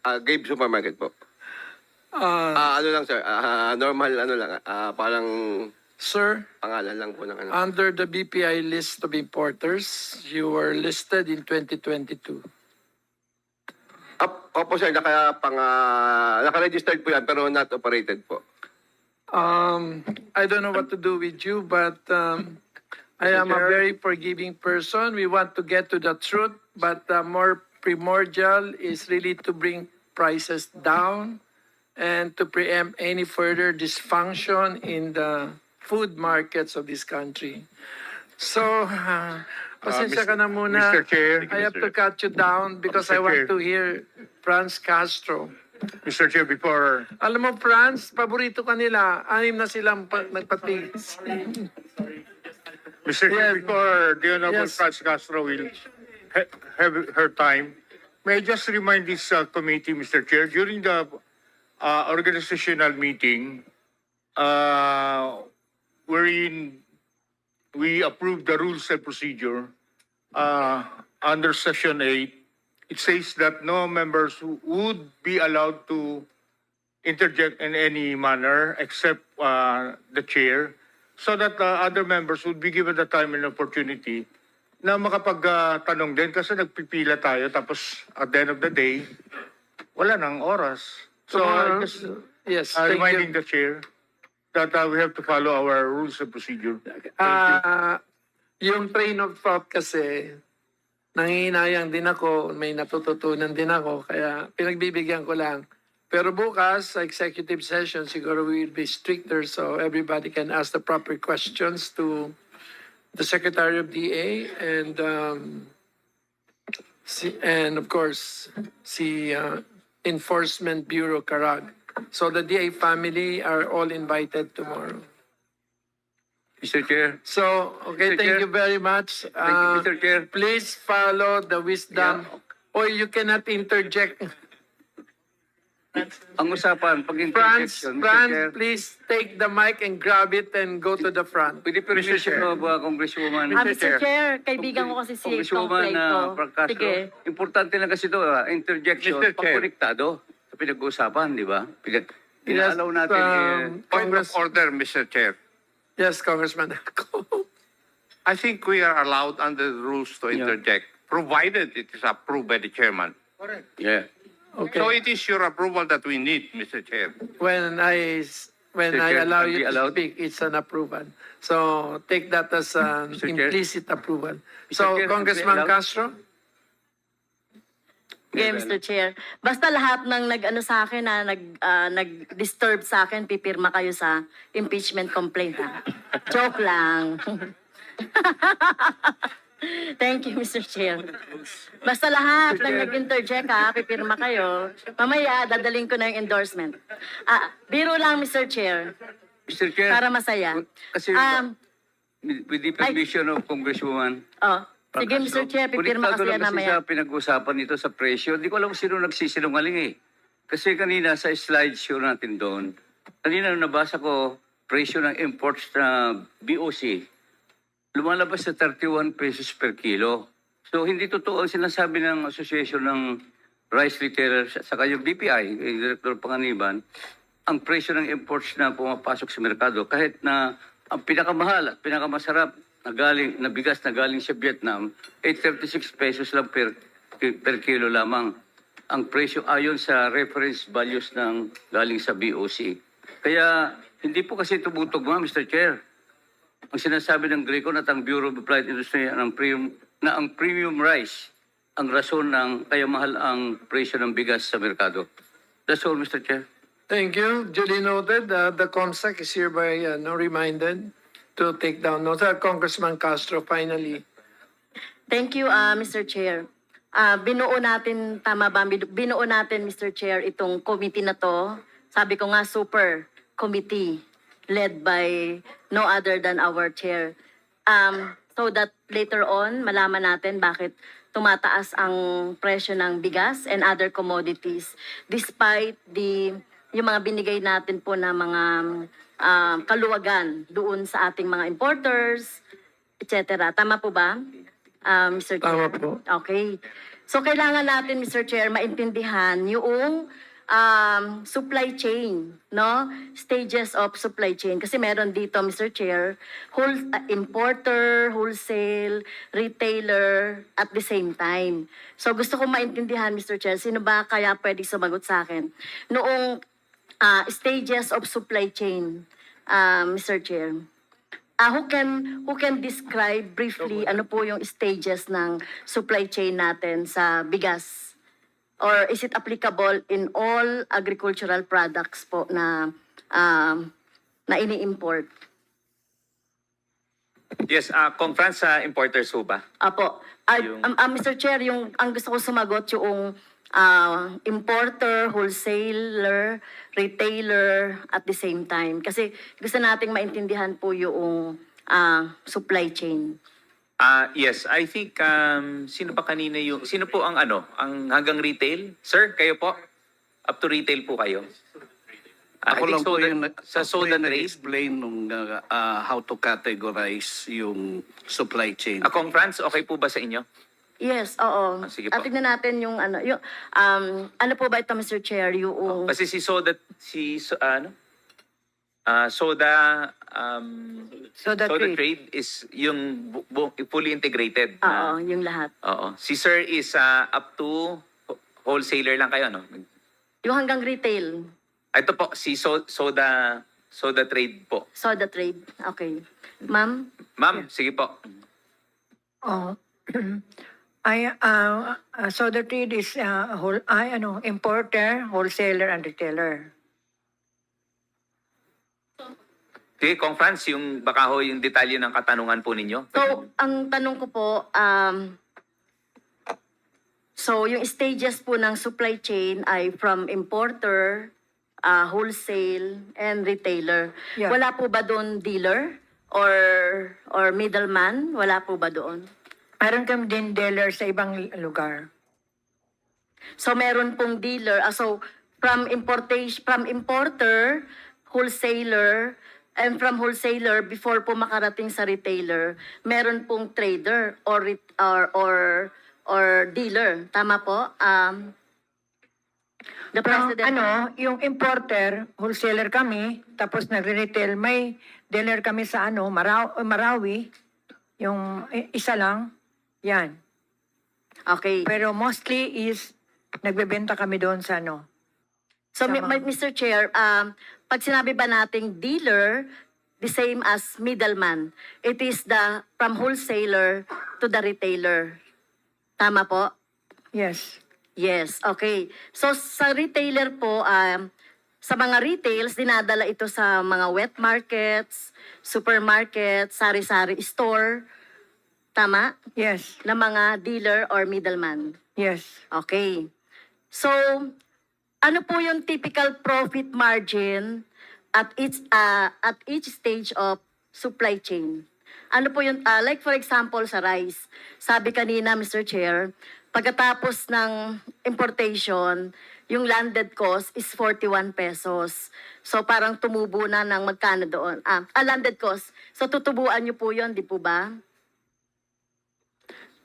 Gabe Supermarket po. Ano lang, sir, normal, parang Sir, pangalan lang po ng under the BPI list of importers, you were listed in 2022. Opo, sir, naka-registered po yan, pero not operated po. I don't know what to do with you, but I am a very forgiving person. We want to get to the truth, but more primordial is really to bring prices down and to preempt any further dysfunction in the food markets of this country. So, pasensya ka na muna. Mr. Chair. I have to cut you down because I want to hear Franz Castro. Mr. Chair, before Alam mo, France, paborito ka nila. 6 na silang nagpatigil. Mr. Chair, Yes. before the Honorable Yes. Franz Castro will have her time, may I just remind this committee, Mr. Chair, during the organizational meeting, wherein we approved the rules and procedure under Session 8, it says that no members would be allowed to interject in any manner except the chair, so that other members would be given the time and opportunity na makapagtanong din kasi nagpipila tayo tapos at the end of the day, wala nang oras. So, just Yes, thank reminding you. the chair that we have to follow our rules and procedure. Yung train of thought kasi, nangihinayang din ako, may natututunan din ako, kaya pinagbibigyan ko lang. Pero bukas, sa executive session, siguro we will be stricter so everybody can ask the proper questions to the Secretary of DA and of course, si Enforcement Bureau Carag. So the DA family are all invited tomorrow. Mr. Chair. So, okay, Mr. thank Chair. you very much. Thank you, Mr. Chair. Please follow the wisdom. Or you cannot interject. Ang usapan, pag Franz, please take the mic and grab it and go to the front. With the permission of Congresswoman. Mr. Chair, kaibigan ko kasi si Congresswoman Congreso. Sige. Importante lang kasi ito, interjection, pagkonektado sa pinag-uusapan, di ba? Pinag-allow natin. Point of order, Mr. Chair. Yes, Congressman. I think we are allowed under the rules to interject, provided it is approved by the chairman. Yeah. Okay. So it is your approval that we need, Mr. Chair. When I Chair, allow are we you to allowed? speak, it's an approval. So take that as an Mr. Chair? implicit approval. Mr. So Chair, Congressman are we allowed? Castro? Okay, Mr. Chair. Basta lahat ng nag-ano sa akin na nag-disturb sa akin, pipirma kayo sa impeachment complaint. Ha? Joke lang. Thank you, Mr. Chair. Basta lahat ng nag-interject ha, pipirma kayo. Mamaya, dadaling ko na yung endorsement. Biro lang, Mr. Chair, Mr. Chair, para masaya. kasi with the permission of Congresswoman. Sige, Mr. Chair, pipirma kasi yan Konektado lang kasi mamaya. sa pinag-usapan nito sa presyo. Hindi ko alam kung sino nagsisinungaling eh. Kasi kanina sa slideshow natin doon, kanina nung nabasa ko, presyo ng imports na BOC, lumalabas sa 31 pesos per kilo. So hindi totoo ang sinasabi ng Association ng Rice Retailers sa kanyang BPI, Director Panganiban, ang presyo ng imports na pumapasok sa merkado kahit na ang pinakamahal at pinakamasarap na bigas na galing sa Vietnam ay 36 pesos lang per kilo lamang ang presyo ayon sa reference values ng galing sa BOC. Kaya hindi po kasi tumutugma, Mr. Chair. Ang sinasabi ng Greco at ang Bureau of Applied Industry ang premium rice ang rason ng kaya mahal ang presyo ng bigas sa merkado. That's all, Mr. Chair. Thank you. Duly noted. The COMSEC is hereby reminded to take down notes. Congressman Castro, finally. Thank you, Mr. Chair. Binuo natin, tama ba? Binuo natin, Mr. Chair, itong committee na to. Sabi ko nga, super committee led by no other than our chair. So that later on, malaman natin bakit tumataas ang presyo ng bigas and other commodities despite yung mga binigay natin po na mga kaluwagan doon sa ating mga importers, etc. Tama po ba, Mr. Chair? Tama po. Okay. So kailangan natin, Mr. Chair, maintindihan yung supply chain, no? Stages of supply chain. Kasi meron dito, Mr. Chair, importer, wholesale, retailer, at the same time. So gusto ko maintindihan, Mr. Chair, sino ba kaya pwede sumagot sa akin? Noong stages of supply chain, Mr. Chair. Who can describe briefly ano po yung stages ng supply chain natin sa bigas? Or is it applicable in all agricultural products po na ini-import? Yes, kung France importers ho ba? Apo. Mr. Chair, ang gusto ko sumagot yung importer, wholesaler, retailer at the same time. Kasi gusto nating maintindihan po yung supply chain. Yes, I think sino po ang ang hanggang retail? Sir, kayo po? Up to retail po kayo? Ako lang po sa soda trade. explain nung how to categorize yung supply chain. Akong France, okay po ba sa inyo? Yes, oo. Sige At po. tignan natin yung ano po ba ito, Mr. Chair, yung Kasi soda soda trade. trade is yung fully integrated. Oo, yung lahat. Oo. Si Sir is up to wholesaler lang kayo, no? Yung hanggang retail, Ito po, si soda trade po. soda trade. Okay. Ma'am? Ma'am, sige po. Oh. Soda trade is importer, wholesaler, and retailer. Sige, Kong Franz, baka yung detalye ng katanungan po ninyo. So, ang tanong ko po, so yung stages po ng supply chain ay from importer, wholesale, and retailer. Yeah. Wala po ba doon dealer or middleman? Wala po ba doon? Meron kami din dealer sa ibang lugar. So meron pong dealer, so from importer, wholesaler, and from wholesaler before po makarating sa retailer, meron pong trader or dealer. Tama po? The president. Yung importer, wholesaler kami, tapos nagre-retail, may dealer kami sa Marawi, yung isa lang, yan. Okay. Pero mostly is, nagbebenta kami doon sa So, Tama. Mr. Chair, pag sinabi ba nating dealer, the same as middleman, it is from wholesaler to the retailer. Tama po? Yes. Yes, okay. So, sa retailer po, sa mga retails, dinadala ito sa mga wet markets, supermarkets, sari-sari store. Tama? Yes. Na mga dealer or middleman. Yes. Okay. So, ano po yung typical profit margin at each stage of supply chain? Ano po yung, like for example sa rice, sabi kanina Mr. Chair, pagkatapos ng importation, yung landed cost is 41 pesos. So parang tumubo na ng magkano doon? Landed cost. So tutubuan niyo po yun, di po ba?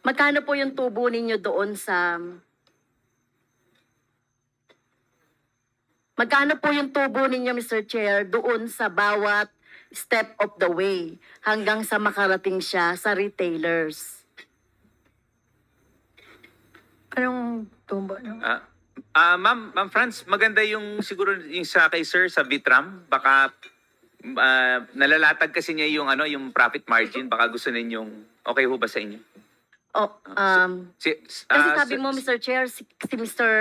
Magkano po yung tubo ninyo doon sa... Magkano po yung tubo ninyo, Mr. Chair, doon sa bawat step of the way hanggang sa makarating siya sa retailers? Anong tubo? Ma'am Franz, maganda siguro yung sa kay Sir sa Vitram. Baka nalalatag kasi niya yung profit margin. Baka gusto ninyong okay ho ba sa inyo? Kasi sabi mo, Mr. Chair, si Mr.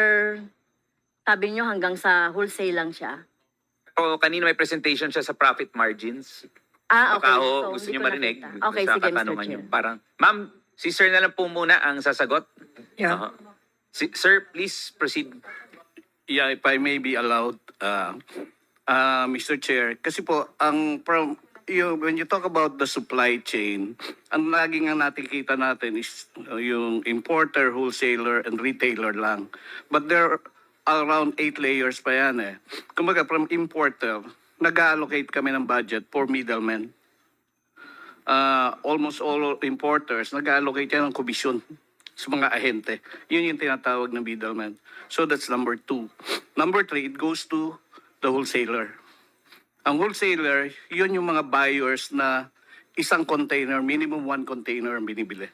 Sabi nyo hanggang sa wholesale lang siya. Kanina may presentation siya sa profit margins. Okay. Baka So, gusto hindi niyo ko marinig nakita. Okay, sa sige, Mr. katanungan niyo. Chair. Parang, ma'am, si Sir na lang po muna ang sasagot. Yeah. Sir, please proceed. Yeah, if I may be allowed, Mr. Chair, kasi po, when you talk about the supply chain, ang laging ang nakikita natin is yung importer, wholesaler, and retailer lang. But there are around 8 layers pa yan eh. Kumbaga, from importer, nag-allocate kami ng budget for middlemen. Almost all importers, nag-allocate yan ng komisyon sa mga ahente. Yun yung tinatawag ng middleman. So that's number 2. Number 3, it goes to the wholesaler. Ang wholesaler, yun yung mga buyers na isang container, minimum 1 container ang binibili.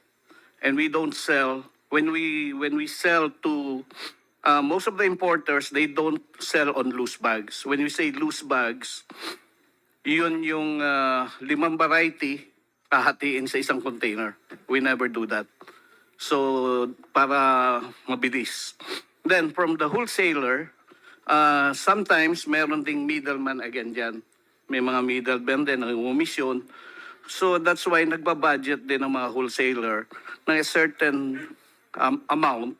And we don't sell, when we sell to, most of the importers, they don't sell on loose bags. When we say loose bags, yun yung 5 variety hahatiin sa isang container. We never do that. So, para mabilis. Then, from the wholesaler, sometimes meron ding middleman again dyan. May mga middleman din ang umisyon. So, that's why nagbabudget din ang mga wholesaler ng a certain amount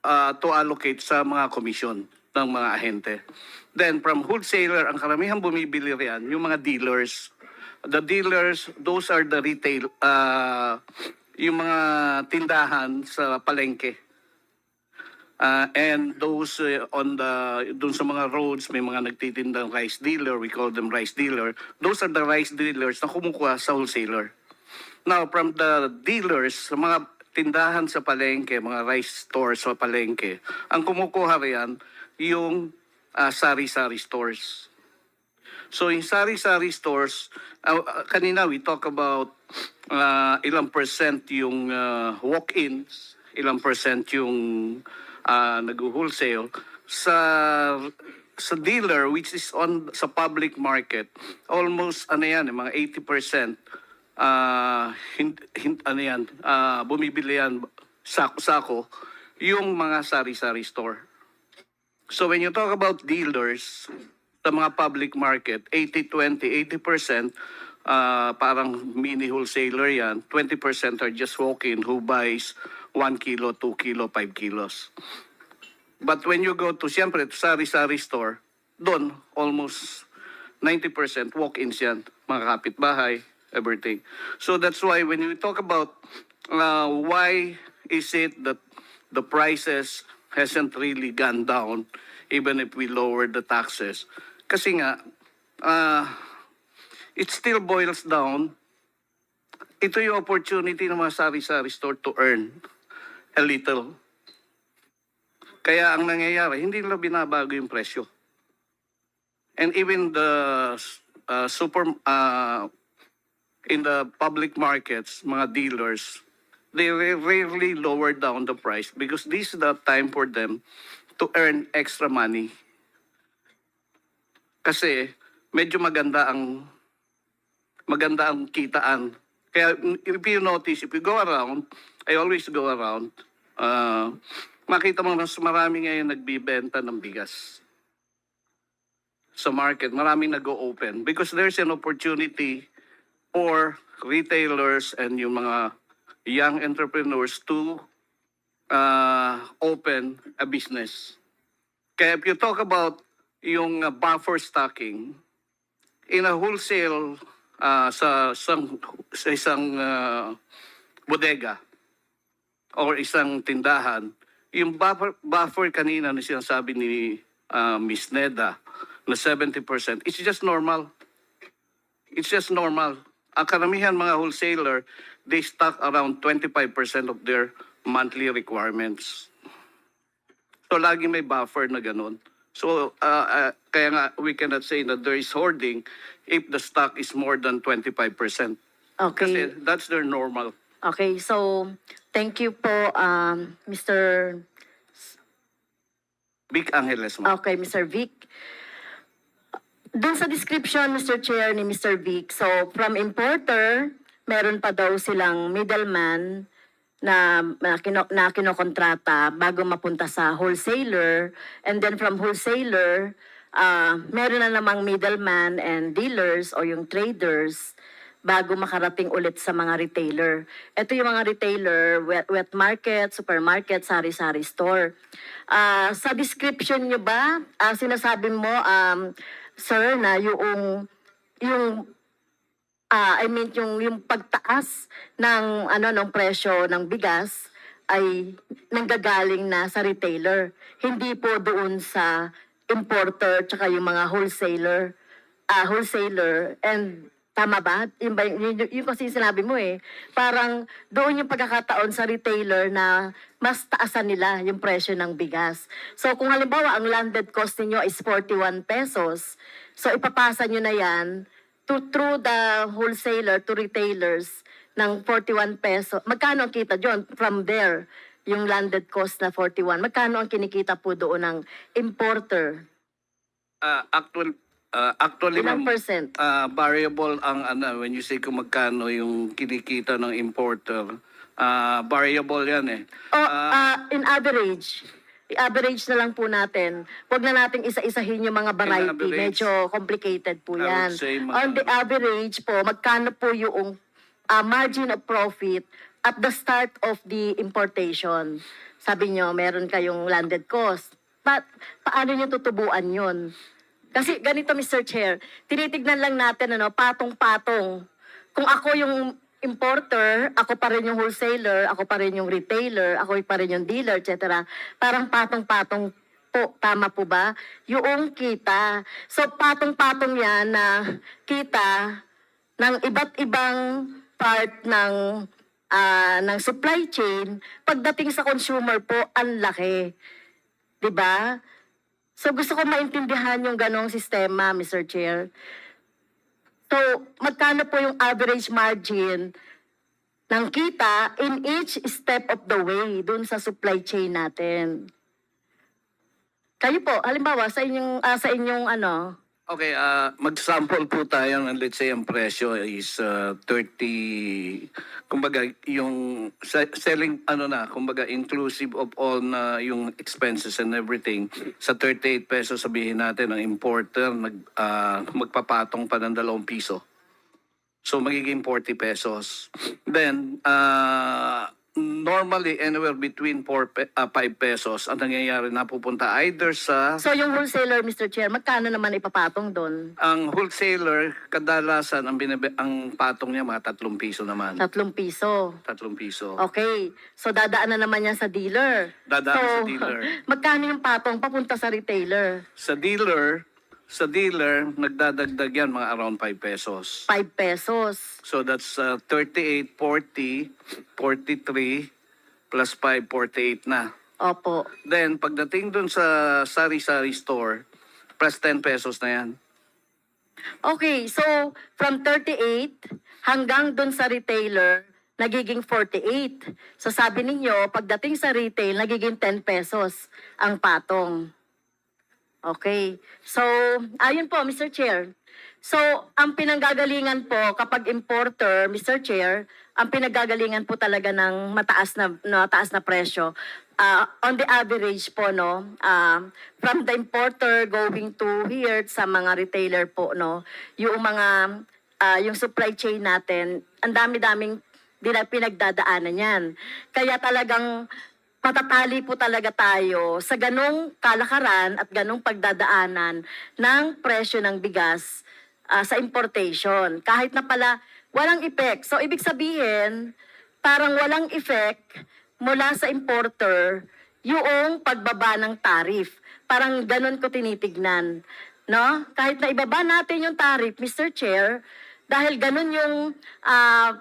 to allocate sa mga komisyon ng mga ahente. Then from wholesaler, ang karamihan bumibili riyan, yung mga dealers. The dealers, those are the retail, yung mga tindahan sa palengke. And those dun sa mga roads, may mga nagtitindang rice dealer, we call them rice dealer. Those are the rice dealers na kumukuha sa wholesaler. Now, from the dealers, sa mga tindahan sa palengke, mga rice stores sa palengke, ang kumukuha riyan yung sari-sari stores. So, yung sari-sari stores, kanina we talk about ilang percent yung walk-ins, ilang percent yung nag-wholesale. Sa dealer, which is sa public market, almost mga 80%, bumibili yan sako-sako, yung mga sari-sari store. So when you talk about dealers, sa mga public market, 80-20, 80%, parang mini wholesaler yan, 20% are just walk-in who buys 1 kilo, 2 kilo, 5 kilos. But when you go to, siyempre, to sari-sari store, doon, almost 90% walk-ins yan, mga kapitbahay, everything. So that's why when we talk about why is it that the prices hasn't really gone down even if we lower the taxes, kasi nga, it still boils down, ito yung opportunity ng mga sari-sari store to earn a little. Kaya ang nangyayari, hindi nila binabago yung presyo. And even the in the public markets, mga dealers, they rarely lower down the price because this is the time for them to earn extra money. Kasi medyo maganda ang kitaan. Kaya if you notice, if you go around, I always go around, makita mo mas marami ngayon nagbibenta ng bigas. Sa market, maraming nag-o-open because there's an opportunity for retailers and yung mga young entrepreneurs to open a business. Kaya if you talk about yung buffer stocking, in a wholesale, sa isang bodega or isang tindahan, yung buffer kanina na sinasabi ni Ms. Neda na 70%, it's just normal. It's just normal. Ang karamihan mga wholesaler, they stock around 25% of their monthly requirements. So lagi may buffer na ganun. So kaya nga we cannot say that there is hoarding if the stock is more than 25%. Okay. Kasi that's their normal. Okay, so thank you po, Mr. Vic Angeles, ma'am. Okay, Mr. Vic. Doon sa description, Mr. Chair, ni Mr. Vic, so from importer, meron pa daw silang middleman na kinokontrata bago mapunta sa wholesaler. And then from wholesaler, meron na namang middleman and dealers o yung traders bago makarating ulit sa mga retailer. Ito yung mga retailer, wet market, supermarket, sari-sari store. Sa description nyo ba, sinasabi mo, sir, na yung yung pagtaas ng ng presyo ng bigas ay nanggagaling na sa retailer, hindi po doon sa importer tsaka yung mga wholesaler. And tama ba? Yung kasi sinabi mo parang doon yung pagkakataon sa retailer na mas taasan nila yung presyo ng bigas. So kung halimbawa ang landed cost niyo is 41 pesos, so ipapasa nyo na yan through the wholesaler to retailers ng 41 peso. Magkano ang kita doon from there? Yung landed cost na 41. Magkano ang kinikita po doon ng importer? Actually, Ilang ma'am, percent? variable ang when you say kung magkano yung kinikita ng importer, variable yan In average. I-average na lang po natin. Huwag na nating isa-isahin yung mga variety. average, Medyo complicated po I would yan. say On the average po, magkano po yung margin of profit at the start of the importation, sabi nyo, meron kayong landed cost. Paano nyo tutubuan yun? Kasi ganito, Mr. Chair, tinitignan lang natin, patong-patong. Kung ako yung importer, ako pa rin yung wholesaler, ako pa rin yung retailer, ako pa rin yung dealer, etc. Parang patong-patong po. Tama po ba? Yung kita. So, patong-patong yan na kita ng iba't ibang part ng supply chain, pagdating sa consumer po, ang laki. 'Di ba? So gusto ko maintindihan yung ganong sistema, Mr. Chair. So, magkano po yung average margin ng kita in each step of the way dun sa supply chain natin? Kayo po, halimbawa sa inyong Okay, mag-sample po tayo ng let's say ang presyo is 30, kumbaga yung selling kumbaga inclusive of all na yung expenses and everything sa 38 pesos, sabihin natin ang importer magpapatong pa ng 2 piso. So magiging 40 pesos. Then normally anywhere between 5 pesos ang nangyayari na pupunta either sa So yung wholesaler, Mr. Chair, magkano naman ipapatong doon? ang wholesaler, kadalasan ang patong niya mga 3 piso naman. 3 piso. 3 piso. Okay. So dadaan na naman yan sa dealer. Dadaan So, sa dealer. magkano yung patong papunta sa retailer? Sa dealer, nagdadagdag yan mga around 5 pesos. 5 pesos. So that's 38, 40, 43, plus 5, 48 na. Opo. Then, pagdating dun sa sari-sari store, plus 10 pesos na yan. Okay, so from 38 hanggang dun sa retailer, nagiging 48. So sabi ninyo, pagdating sa retail, nagiging 10 pesos ang patong. Okay. So, ayun po, Mr. Chair. So, ang pinanggagalingan po kapag importer, Mr. Chair, ang pinanggagalingan po talaga ng mataas na presyo. On the average po, from the importer going to here sa mga retailer po, yung mga, yung supply chain natin, ang dami-daming pinagdadaanan yan. Kaya talagang matatali po talaga tayo sa ganong kalakaran at ganong pagdadaanan ng presyo ng bigas sa importation. Kahit na pala walang effect. So, ibig sabihin, parang walang effect mula sa importer yung pagbaba ng tariff. Parang ganon ko tinitignan. No? Kahit na ibaba natin yung tariff, Mr. Chair, dahil ganon yung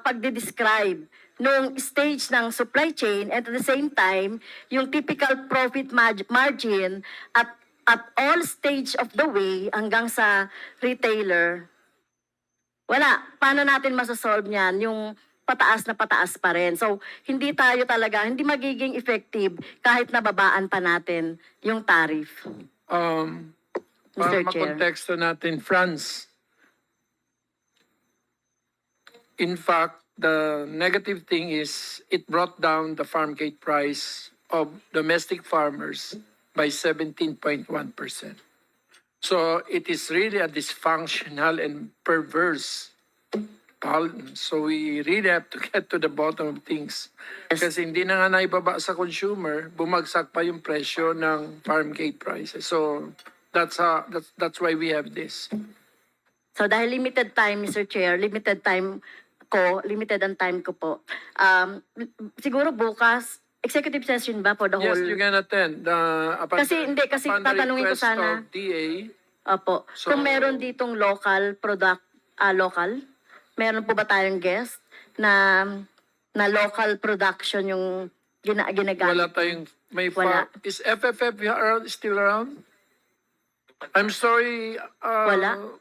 pagde-describe nung stage ng supply chain and at the same time, yung typical profit margin at all stage of the way hanggang sa retailer. Wala. Paano natin masasolve niyan? Yung pataas pa rin. So, hindi magiging effective kahit nababaan pa natin yung tariff. Para Mr. Chair. makonteksto natin, France. In fact, the negative thing is it brought down the farm gate price of domestic farmers by 17.1%. So it is really a dysfunctional and perverse problem. So we really have to get to the bottom of things. Kasi hindi na nga naibaba sa consumer, bumagsak pa yung presyo ng farm gate prices. So that's why we have this. So dahil limited time, Mr. Chair, limited ang time ko po. Siguro bukas, executive session ba for the Yes, whole? you can attend. Kasi upon the tatanungin ko request sana. of DA, Opo. So- Kung meron ditong local, meron po ba tayong guest na local production yung ginagamit? wala tayong may Wala. Is FFF still around? I'm sorry. Wala.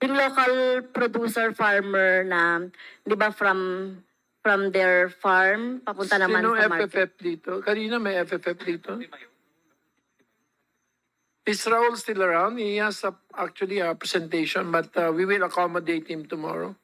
Yung local producer farmer na, di ba, from their farm, papunta naman Sino sa market. FFF dito? Kanina may FFF dito. Is Raul still around? He has actually a presentation, but we will accommodate him tomorrow.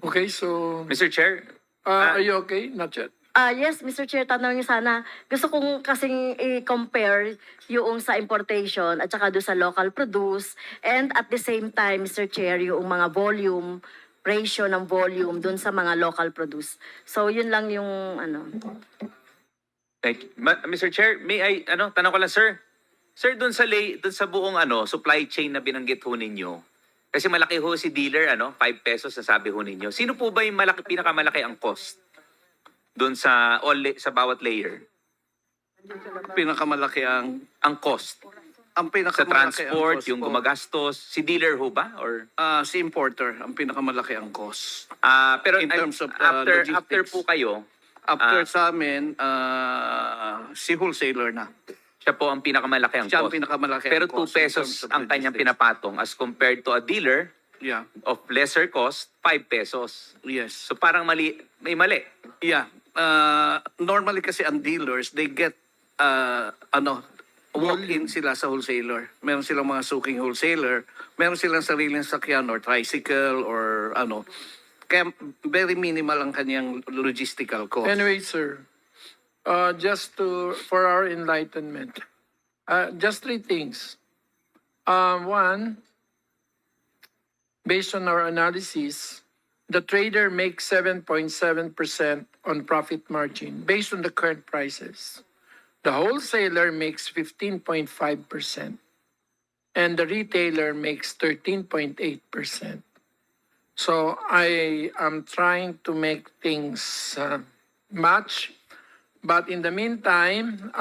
Okay, so Mr. Chair, are you okay? Not yet. Yes, Mr. Chair, tanongin sana. Gusto kong kasing i-compare yung sa importation at saka doon sa local produce and at the same time, Mr. Chair, yung mga volume, ratio ng volume doon sa mga local produce. So, yun lang yung ano. Thank you. Mr. Chair, may I, tanong ko lang, sir. Sir, doon sa buong supply chain na binanggit ho ninyo, kasi malaki ho si dealer, 5 pesos na sabi ho ninyo. Sino po ba yung pinakamalaki ang cost doon sa bawat layer? Pinakamalaki ang Cost. ang Sa pinakamalaki transport, ang cost yung po, gumagastos, si dealer ho ba? Or si importer ang pinakamalaki ang cost. pero In terms of, after logistics. po kayo, After sa amin, si wholesaler na. siya po ang pinakamalaki ang Siya ang cost. pinakamalaki Pero ang 2 cost in pesos terms of ang kanyang logistics. pinapatong as compared to a dealer Yeah. of lesser cost, 5 pesos. Yes. So parang may mali. Yeah. Normally kasi ang dealers, they get walk-in sila sa wholesaler. Meron silang mga suking wholesaler. Meron silang sariling sakyan or tricycle or ano. Kaya very minimal ang kanyang logistical cost. Anyway, sir, just for our enlightenment, just 3 things. One, based on our analysis, the trader makes 7.7% on profit margin based on the current prices. The wholesaler makes 15.5%, and the retailer makes 13.8%. So I am trying to make things match, but in the meantime,